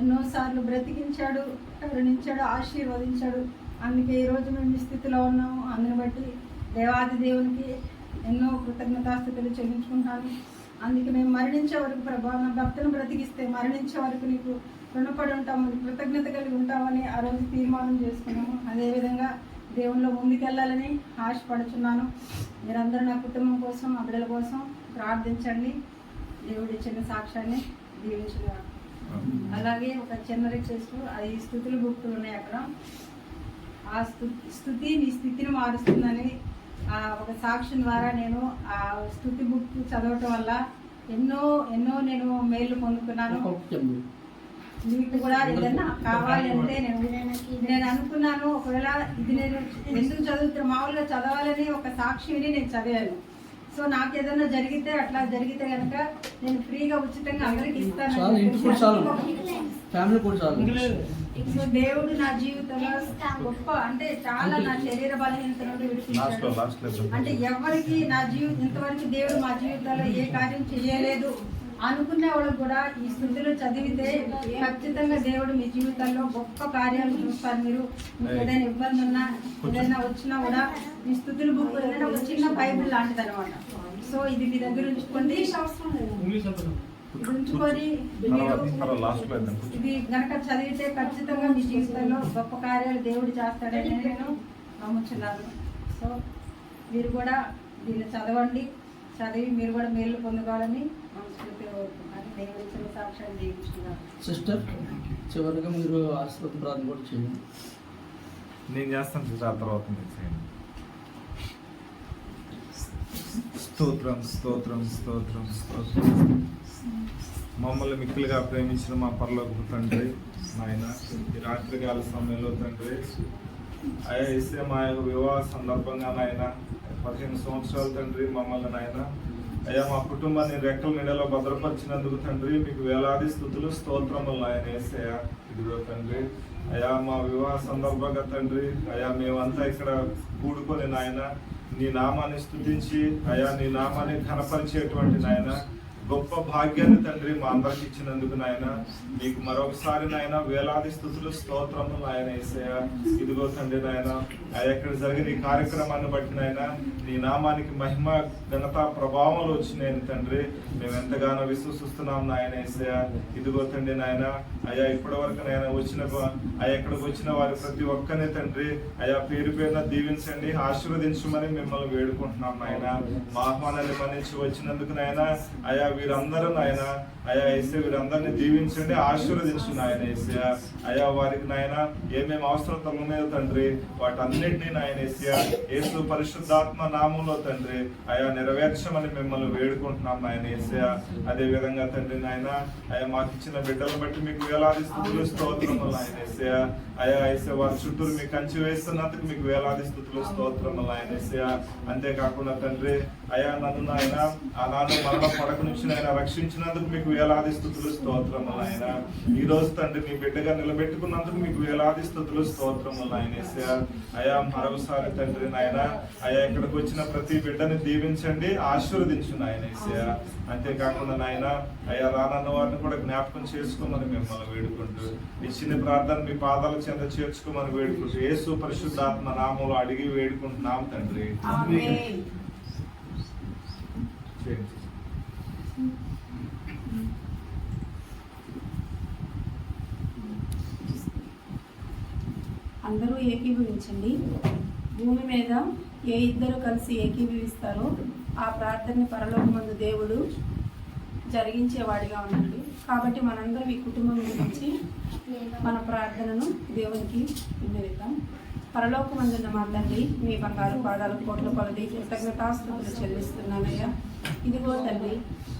ఎన్నోసార్లు బ్రతికించాడు, కరుణించాడు, ఆశీర్వదించాడు. అందుకే ఈరోజు మేము ఈ స్థితిలో ఉన్నాము. అందుని బట్టి దేవాది దేవునికి ఎన్నో కృతజ్ఞతాస్థితులు చెల్లించుకుంటాను. అందుకే మేము మరణించే వరకు ప్రభా, నా భర్తను బ్రతికిస్తే మరణించే వరకు నీకు రుణపడి ఉంటాము, కృతజ్ఞత కలిగి ఉంటామని ఆ రోజు తీర్మానం చేసుకున్నాము. అదేవిధంగా దేవునిలో ముందుకెళ్ళాలని ఆశపడుచున్నాను. మీరందరూ నా కుటుంబం కోసం, మా బిడ్డల కోసం ప్రార్థించండి. దేవుడి ఇచ్చిన సాక్ష్యాన్ని దీవించుగా. అలాగే ఒక చిన్న రిక్వెస్ట్, అది స్థుతులు బుక్కులు ఉన్నాయి అక్కడ. ఆ స్థుతి నీ స్థితిని మారుస్తుందని ఒక సాక్ష్యం ద్వారా నేను ఆ స్థుతి బుక్ చదవటం వల్ల ఎన్నో నేను మేలు పొందుకున్నాను. మీకు కూడా ఏదైనా కావాలి అంటే నేను అనుకున్నాను, ఒకవేళ ఇది నేను ఎందుకు చదువుతున్నా, మామూలుగా చదవాలని ఒక సాక్షి విని నేను చదివాను. సో నాకు ఏదైనా జరిగితే అట్లా జరిగితే కనుక నేను ఫ్రీగా ఉచితంగా అందరికి చాలు, ఇంటి కూడా చాలు, ఫ్యామిలీ కూడా చాలు. సో దేవుడు నా జీవితంలో గొప్ప అంటే చాలా నా శరీర బలహీనత నుండి విడిపించాడు. అంటే ఎవరికి నా ఇంతవరకు దేవుడు మా జీవితాల్లో ఏ కార్యం చేయలేదు అనుకునే వాళ్ళకి కూడా ఈ స్థుతులు చదివితే ఖచ్చితంగా దేవుడు మీ జీవితాల్లో గొప్ప కార్యాలు చూస్తారు. మీరు మీకు ఏదైనా ఇబ్బంది ఉన్నా ఏదైనా వచ్చినా కూడా ఈ స్థుతుల బుక్ ఏదైనా ఒక చిన్న బైబిల్ లాంటిది అనమాట. సో ఇది మీ దగ్గర ఉంచుకోండి, ఉంచుకొని ఇది గనక చదివితే ఖచ్చితంగా మీ జీవితంలో గొప్ప కార్యాలు దేవుడు చేస్తాడని నేను నమ్ముచున్నాను. సో మీరు కూడా దీన్ని చదవండి, చదివి మీరు కూడా మేలు పొందుకోవాలని మనస్ఫూర్తిగా కోరుకుంటున్నాను. దేవుడి ఇచ్చిన సాక్ష్యాన్ని జీవిస్తున్నారు. సిస్టర్ చివరిగా మీరు ఆశీర్వాద ప్రార్థన కూడా చేయండి. నేను చేస్తాను సిస్టర్, ఆ తర్వాత మీరు చేయండి. స్తోత్రం స్తోత్రం స్తోత్రం స్తోత్రం. మమ్మల్ని మిక్కిలిగా ప్రేమించిన మా పరలోకపు తండ్రి నాయన, ఈ రాత్రికాల సమయంలో తండ్రి అయ్యా ఇస్తే మా యొక్క వివాహ సందర్భంగా నాయన 15 సంవత్సరాలు తండ్రి మమ్మల్ని నాయన అయ్యా మా కుటుంబాన్ని రెక్కల నీడలో భద్రపరిచినందుకు తండ్రి మీకు వేలాది స్తుతులు స్తోత్రములు నాయన యేసయ్యా. ఇదిగో తండ్రి అయ్యా మా వివాహ సందర్భంగా తండ్రి అయ్యా మేమంతా ఇక్కడ కూడుకొని నాయన నీ నామాన్ని స్తుతించి అయ్యా నీ నామాన్ని ఘనపరిచేటువంటి నాయన గొప్ప భాగ్యాన్ని తండ్రి మా అందరికి ఇచ్చినందుకు నాయన మీకు మరొకసారి నాయన వేలాది స్తుతులు స్తోత్రములు ఆయన యేసయ్యా. ఇదిగో తండ్రి నాయన ఇక్కడ జరిగిన ఈ కార్యక్రమాన్ని బట్టి నాయన నీ నామానికి మహిమ ఘనత ప్రభావాలు వచ్చినాయని తండ్రి మేము ఎంతగానో విశ్వసిస్తున్నాం నాయన యేసయ్యా. ఇదిగో తండ్రి నాయన అయ్యా ఇప్పటి వరకు నాయన ఇక్కడికి వచ్చిన వారి ప్రతి ఒక్కరిని తండ్రి అయ్యా పేరు పేరున దీవించండి, ఆశీర్వదించమని మిమ్మల్ని వేడుకుంటున్నాం నాయన. మా ఆహ్వానాన్ని మన్నించి వచ్చినందుకు నాయన అయ్యా వీరందరూ నాయన అయ్యా యేసయ్య వీరందరినీ దీవించండి, ఆశీర్వదించండి నాయన యేసయ్య. అయ్యా వారికి నాయన ఏమేమి అవసరతలు ఉన్నాయో తండ్రి వాటన్నిటినీ నాయన యేసయ్య యేసు పరిశుద్ధాత్మ నామంలో తండ్రి అయ్యా నెరవేర్చమని మిమ్మల్ని వేడుకుంటున్నాం నాయన యేసయ్య. అదే విధంగా తండ్రి నాయన అయ్యా మాకు ఇచ్చిన బిడ్డలను బట్టి మీకు వేలాది స్తుతులు స్తోత్రములు నాయన యేసయ్య. అయ్యా యేసయ్య వారి చుట్టూరు మీకు కంచి వేస్తున్నందుకు మీకు వేలాది స్తుతులు స్తోత్రములు నాయన యేసయ్య. అంతేకాకుండా తండ్రి అయ్యా నన్ను నాయన ఆనాడు మరణ పడక నుంచి నాయన రక్షించినందుకు మీకు వేలాది స్తుతులు స్తోత్రములు నాయన. ఈ రోజు తండ్రి మీ బిడ్డగా నిలబెట్టుకున్నందుకు మీకు వేలాది స్తుతులు స్తోత్రములు నాయన యేసయ్య. అయ్యా మరొకసారి తండ్రి నాయన అయ్యా ఇక్కడికి వచ్చిన ప్రతి బిడ్డని దీవించండి, ఆశీర్వదించు నాయన యేసయ్య. అంతేకాకుండా నాయన అయ్యా రానన్న వారిని కూడా జ్ఞాపకం చేసుకోమని మిమ్మల్ని వేడుకుంటూ ఇచ్చిన ప్రార్థన మీ పాదాల చెంత చేర్చుకోమని వేడుకుంటూ యేసు పరిశుద్ధాత్మ నామంలో అడిగి వేడుకుంటున్నాం తండ్రి. ఆమేన్. అందరూ ఏకీభవించండి. భూమి మీద ఏ ఇద్దరు కలిసి ఏకీభవిస్తారో ఆ ప్రార్థనని పరలోకమందు దేవుడు జరిగించేవాడిగా ఉన్నాడు. కాబట్టి మనందరం ఈ కుటుంబం గురించి మన ప్రార్థనను దేవునికి విన్నవిద్దాం. పరలోకమందున్న మా తండ్రి, మీ బంగారు పాదాలు కోట్ల కొలది కృతజ్ఞతాస్తుతులు చెల్లిస్తున్నానయ్యా. ఇదిగో తండ్రి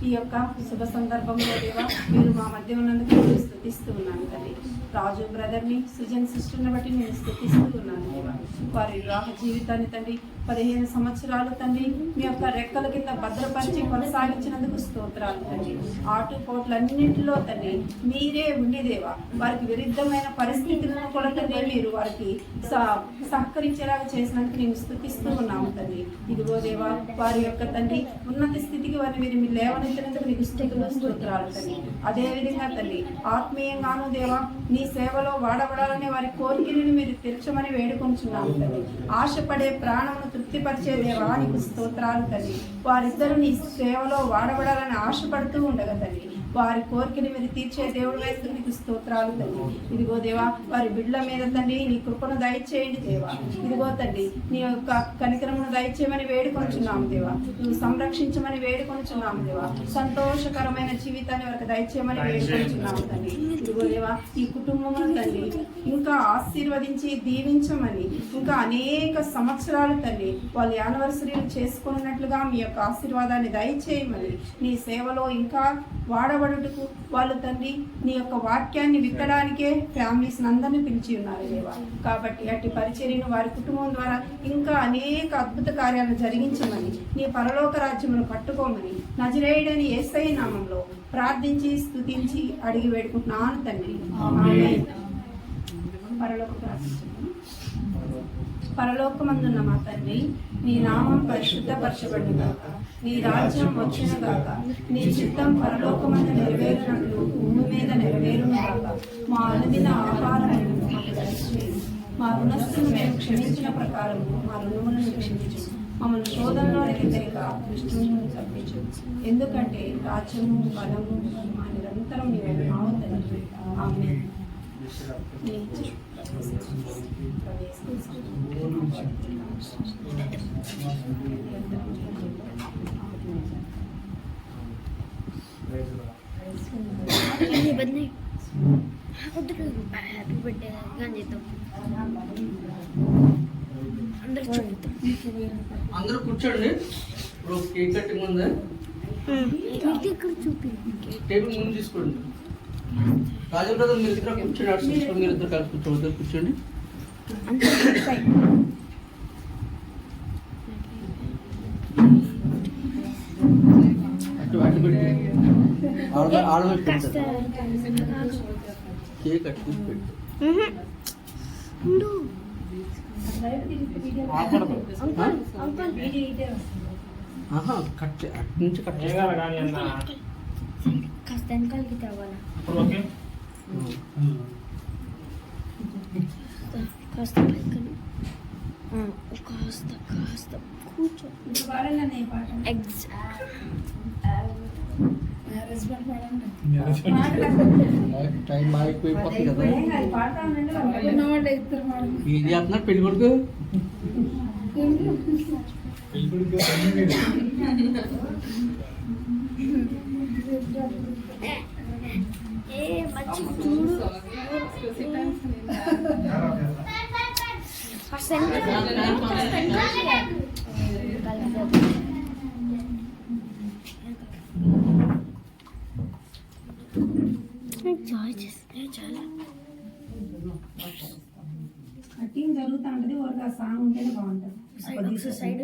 ఈ యొక్క శుభ సందర్భంలో దేవా మీరు మా మధ్య ఉన్నందుకు నేను స్తుతిస్తూ ఉన్నాను తండ్రి. రాజు బ్రదర్ని సుజన్ సిస్టర్ని బట్టి నేను స్థుతిస్తూ ఉన్నాను దేవా. వారి వివాహ జీవితాన్ని తండ్రి 15 సంవత్సరాలు తండ్రి మీ యొక్క రెక్కల కింద భద్రపరిచి కొనసాగించినందుకు స్తోత్రాలు తండ్రి. ఆటుపోట్లన్నింటిలో తండ్రి మీరే ఉండి దేవా వారికి విరుద్ధమైన పరిస్థితులను కూడా తండ్రి మీరు వారికి సహకరించేలాగా చేసినందుకు నేను స్థుతిస్తూ ఉన్నాము తండ్రి. ఇదిగో దేవా వారి యొక్క తండ్రి ఉన్నత స్థితికి వారిని మీరు లేవనెత్తినందుకు నీకు స్తుతులు స్తోత్రాలు తండ్రి. అదేవిధంగా తండ్రి ఆత్మీయంగాను దేవా నీ సేవలో వాడబడాలనే వారి కోరికలను మీరు తీర్చమని వేడుకొంచున్నాము తండ్రి. ఆశపడే ప్రాణమును తృప్తిపరిచే దేవా నీకు స్తోత్రాలు తండ్రి. వారిద్దరూ నీ సేవలో వాడబడాలని ఆశపడుతూ ఉండగా తండ్రి వారి కోరికని మీరు తీర్చే దేవుడు వేస్తూ నీకు స్తోత్రాలు తండ్రి. ఇదిగో దేవా వారి బిడ్డల మీద తండ్రి నీ కృపను దయచేయండి దేవా. ఇదిగో తండ్రి నీ యొక్క కనికరమును దయచేయమని వేడుకొంచున్నాము దేవా. నువ్వు సంరక్షించమని వేడుకొంచున్నాము దేవా. సంతోషకరమైన జీవితాన్ని వారికి దయచేయమని వేడుకొంచున్నాము తండ్రి. ఇదిగో దేవా ఈ కుటుంబమును తండ్రి ఇంకా ఆశీర్వదించి దీవించమని ఇంకా అనేక సంవత్సరాలు తండ్రి వాళ్ళు యానివర్సరీలు చేసుకున్నట్లుగా మీ యొక్క ఆశీర్వాదాన్ని దయచేయమని నీ సేవలో ఇంకా వాడబడి వాడబడుటకు వాళ్ళు తండ్రి నీ యొక్క వాక్యాన్ని విత్తడానికే ఫ్యామిలీస్ అందరినీ పిలిచి ఉన్నారు దేవా. కాబట్టి అట్టి పరిచర్యను వారి కుటుంబం ద్వారా ఇంకా అనేక అద్భుత కార్యాలను జరిగించమని నీ పరలోక రాజ్యమును పట్టుకోమని నజరేయుడని యేసయ్య నామంలో ప్రార్థించి స్తుతించి అడిగి వేడుకుంటున్నాను తండ్రి. ఆమేన్. పరలోక ప్రార్థించమని. పరలోకమందున్న మా తండ్రి, నీ నామం పరిశుద్ధపరచబడును గాక, నీ రాజ్యం వచ్చును గాక, నీ చిత్తం పరలోకమందు నెరవేరునట్లు భూమి మీద నెరవేరును గాక. మా అనుదిన ఆహారమును మాకు దయచేయండి. మా రుణస్థులను మేము క్షమించిన ప్రకారం మా రుణములను క్షమించు. మమ్మల్ని శోధనలోనికి తెగ దుష్టుని నుండి తప్పించు. ఎందుకంటే రాజ్యము బలము మా నిరంతరం నీవే నావు తండ్రి. ఆమేన్. హ్యాపీ బర్త్డే కానీ చేద్దాం. అందరూ కూర్చోండి. ఇప్పుడు కేక్ కటింగ్ ఉందా? చూపి టేబుల్ ముందు తీసుకోండి. రాజు బ్రదర్ మీరు ఇద్దరు కూర్చోండి. మీరు ఇద్దరు కలిసి కూర్చోండి. కూర్చోండి. అటు పెట్టి ఆడబెట్టి కేక్ అటు పెట్టు. కట్ అటు నుంచి కట్ కానీ అన్న కాస్త వెనకాలకి తేవాలా, ఓకే. కాస్త పైకని కాస్త కాస్త కూర్చో. టైం అయిపోయిపోతుంది కదా. ఇది చేస్తున్నారు పెళ్లి కొడుకు. చూడు చాలా కటింగ్ జరుగుతూ ఉంటుంది. ఒక సాంగ్ ఉంటేనే బాగుంటుంది. సైడ్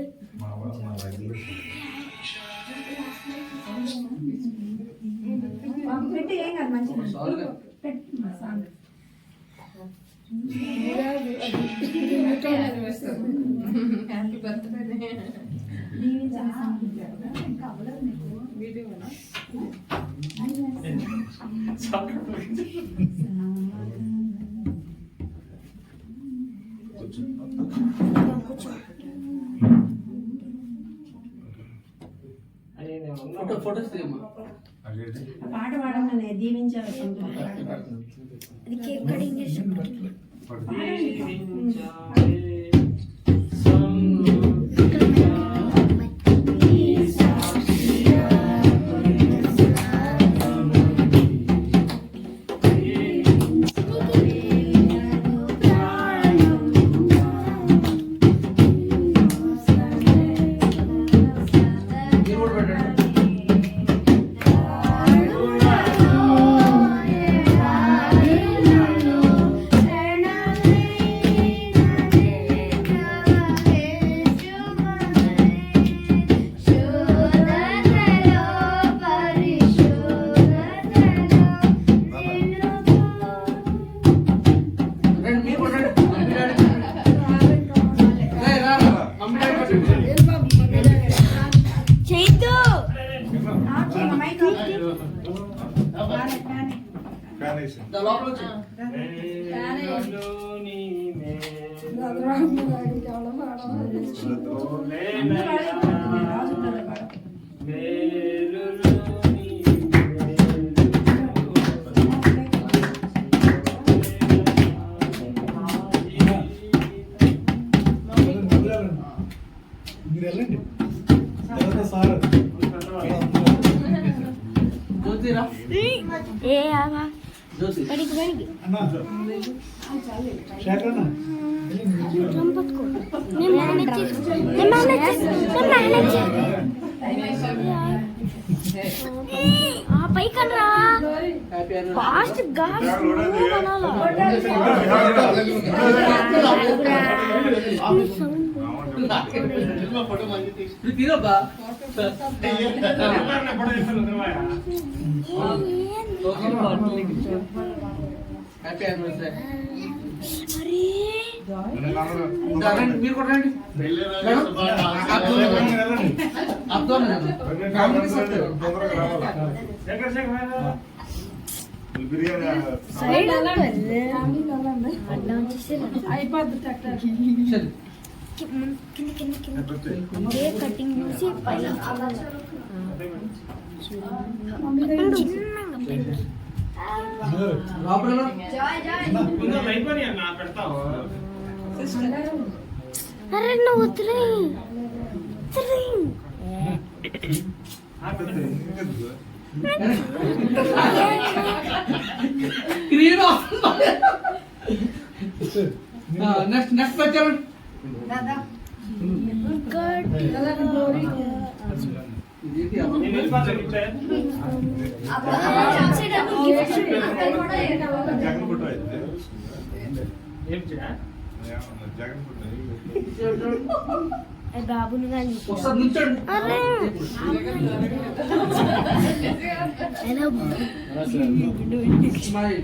పెట్టి ఏం కాదు, మంచిగా పెట్టి సాంగ్. హ్యాపీ బర్త్డే దీవించాలి సాంగ్. ఇంకా అవ్వలేదు నీకు వీడియోనా? ఫోటోస్ తీయమ్మా. పాట పాడమని దీవించాలి. కేక్ కటింగ్ చేసి మీరు వెళ్ళండి. తర్వాత సార్ జ్యోతిరా జ్యోతి అన్నా శేఖర్ అన్న పట్టుకో. నేను మేనేజ్ పైకనరా హ్యాపీ ఫాస్ట్ గా తినబ్బా హ్యాపీ యానివర్సరీ మీరు కూడా రండి సైడ్ కింద కింద కింద కేక్ కటింగ్ చూసి పై అరే నువ్వు వదిలే నెక్స్ట్ నెక్స్ట్ వచ్చారు జగన్ ఫోటో అయితే జగన్ ఫోటో బాబుని కానీ ఒకసారి నుంచోండి స్మైల్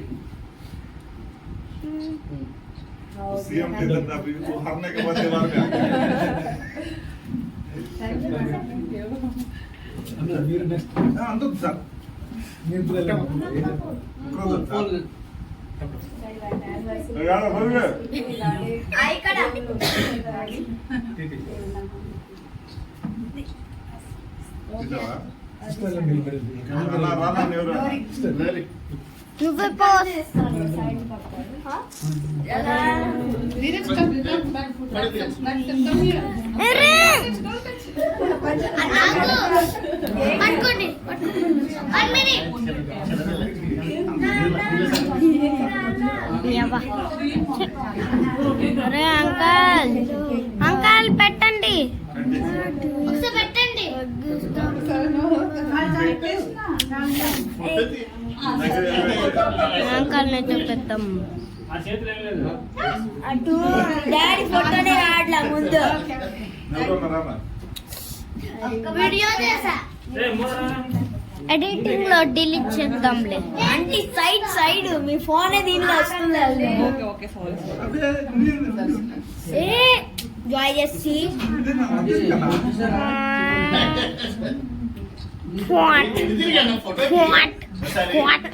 सीएम के धंधा भी तो हारने के बाद दीवार पे आ गया మీరు నెక్స్ట్ अंदर सर మీరు ఫోన్ यार हो गया ఇదవా రానా రానా నేవరా నువ్వే పోస్ పట్టుకోండి అరే అంకల్ అంకల్ పెట్టండి ఒకసారి పెట్టండి అంకల్ అయితే పెద్దాం అటు డాడీ ఫోటోనే రావట్లా ముందు రానా వీడియో చేసా ఎడిటింగ్ లో డిలీట్ చేద్దాంలే అంటే సైడ్ సైడ్ మీ ఫోన్ దీనిలో వస్తుంది ఏ జాయ్ చేసి what what what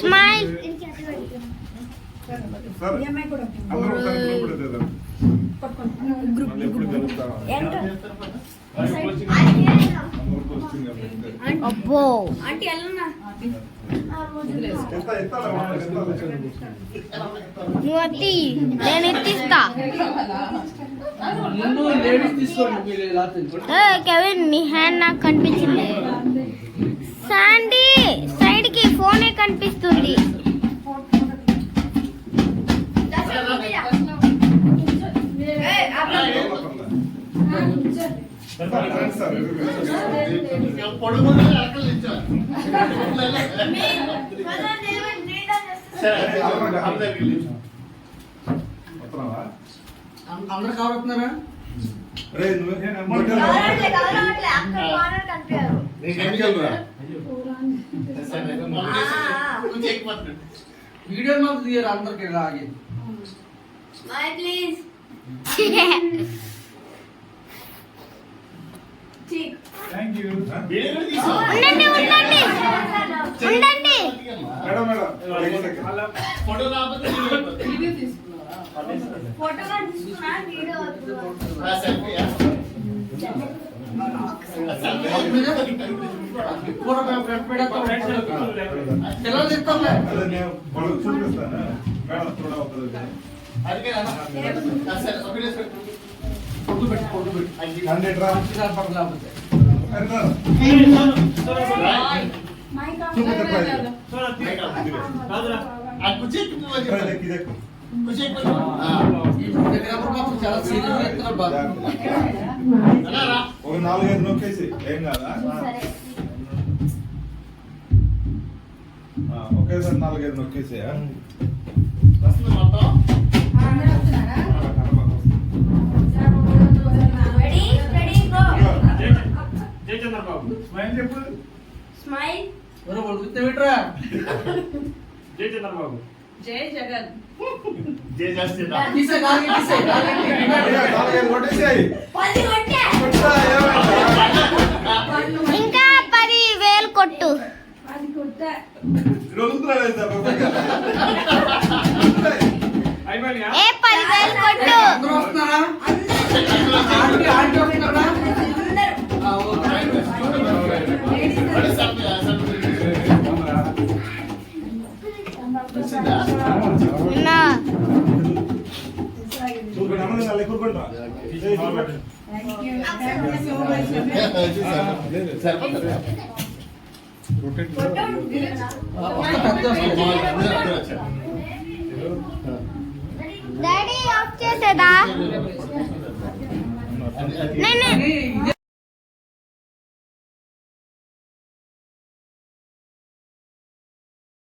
smile sir అందరూ ఒకసారి గ్రూప్ పెడతారు మళ్ళీ ఎప్పుడు కలుస్తాం అందరూ వస్తుంది అబ్బో ఎంత ఎంత నువ్వు అత్తి నేను ఎత్తిస్తా ముందు లేడీస్ తీసుకోండి మీరు రాత్రి కెవిన్ నీ హ్యాండ్ నాకు కనిపించింది శాండీ సైడ్ కి ఫోనే కనిపిస్తుంది అందరు కవర్ అవుతున్నారా వీడియో మాకు తీయరు అందరికి ఇలాగే ప్లీజ్ థ్యాంక్ యూ ఉండండి ఉండండి ఉండండి మేడం మేడం ఫోటో తీసుకున్నా వీడియో పిల్లలు చెప్తాంలే అదే నేను వాళ్ళకి చూపిస్తాను మేడం చూడవుతుంది పొట్టు పెట్టి హండ్రెడ్ రా లేకపోతే చూపిస్తా చాలా సీరియస్ చెప్తున్నారు బాబు. ఒక 4-5 నొక్కేసి ఏం కాదా ఒకేసారి 4-5 నొక్కేసి వస్తుంది మొత్తం. అందరూ వస్తున్నారా? రెడీ రెడీ గో జై చంద్రబాబు. స్మైల్ చెప్పు. స్మైల్ ఎవరో ఉడుకుతే విట్రా. జై చంద్రబాబు. జై జగన్. జై చేస్తున్నా. తీసే కాలు తీసే 4-5 కొట్టేసేయ్. 10 కొట్టే కొట్టా, ఏమైందా? ఇంకా 10,000 కొట్టు. అది కొట్ట. వదులుతున్నాడు అయితే పక్కగా. అయిపోయినాయా? ఏ 10,000 కొట్టు. అందరూ వస్తున్నారా? ఆంటీ ఆంటీ వస్తున్నారా? ఆ, ఓకే. నా చూడండి, అమ్మ నేను కూరుకుంటా. Thank you. Thank you so much. వస్తా పెద్ద వస్తుంది. డాడీ ఆఫ్ చేసేదా? నేను ఇదే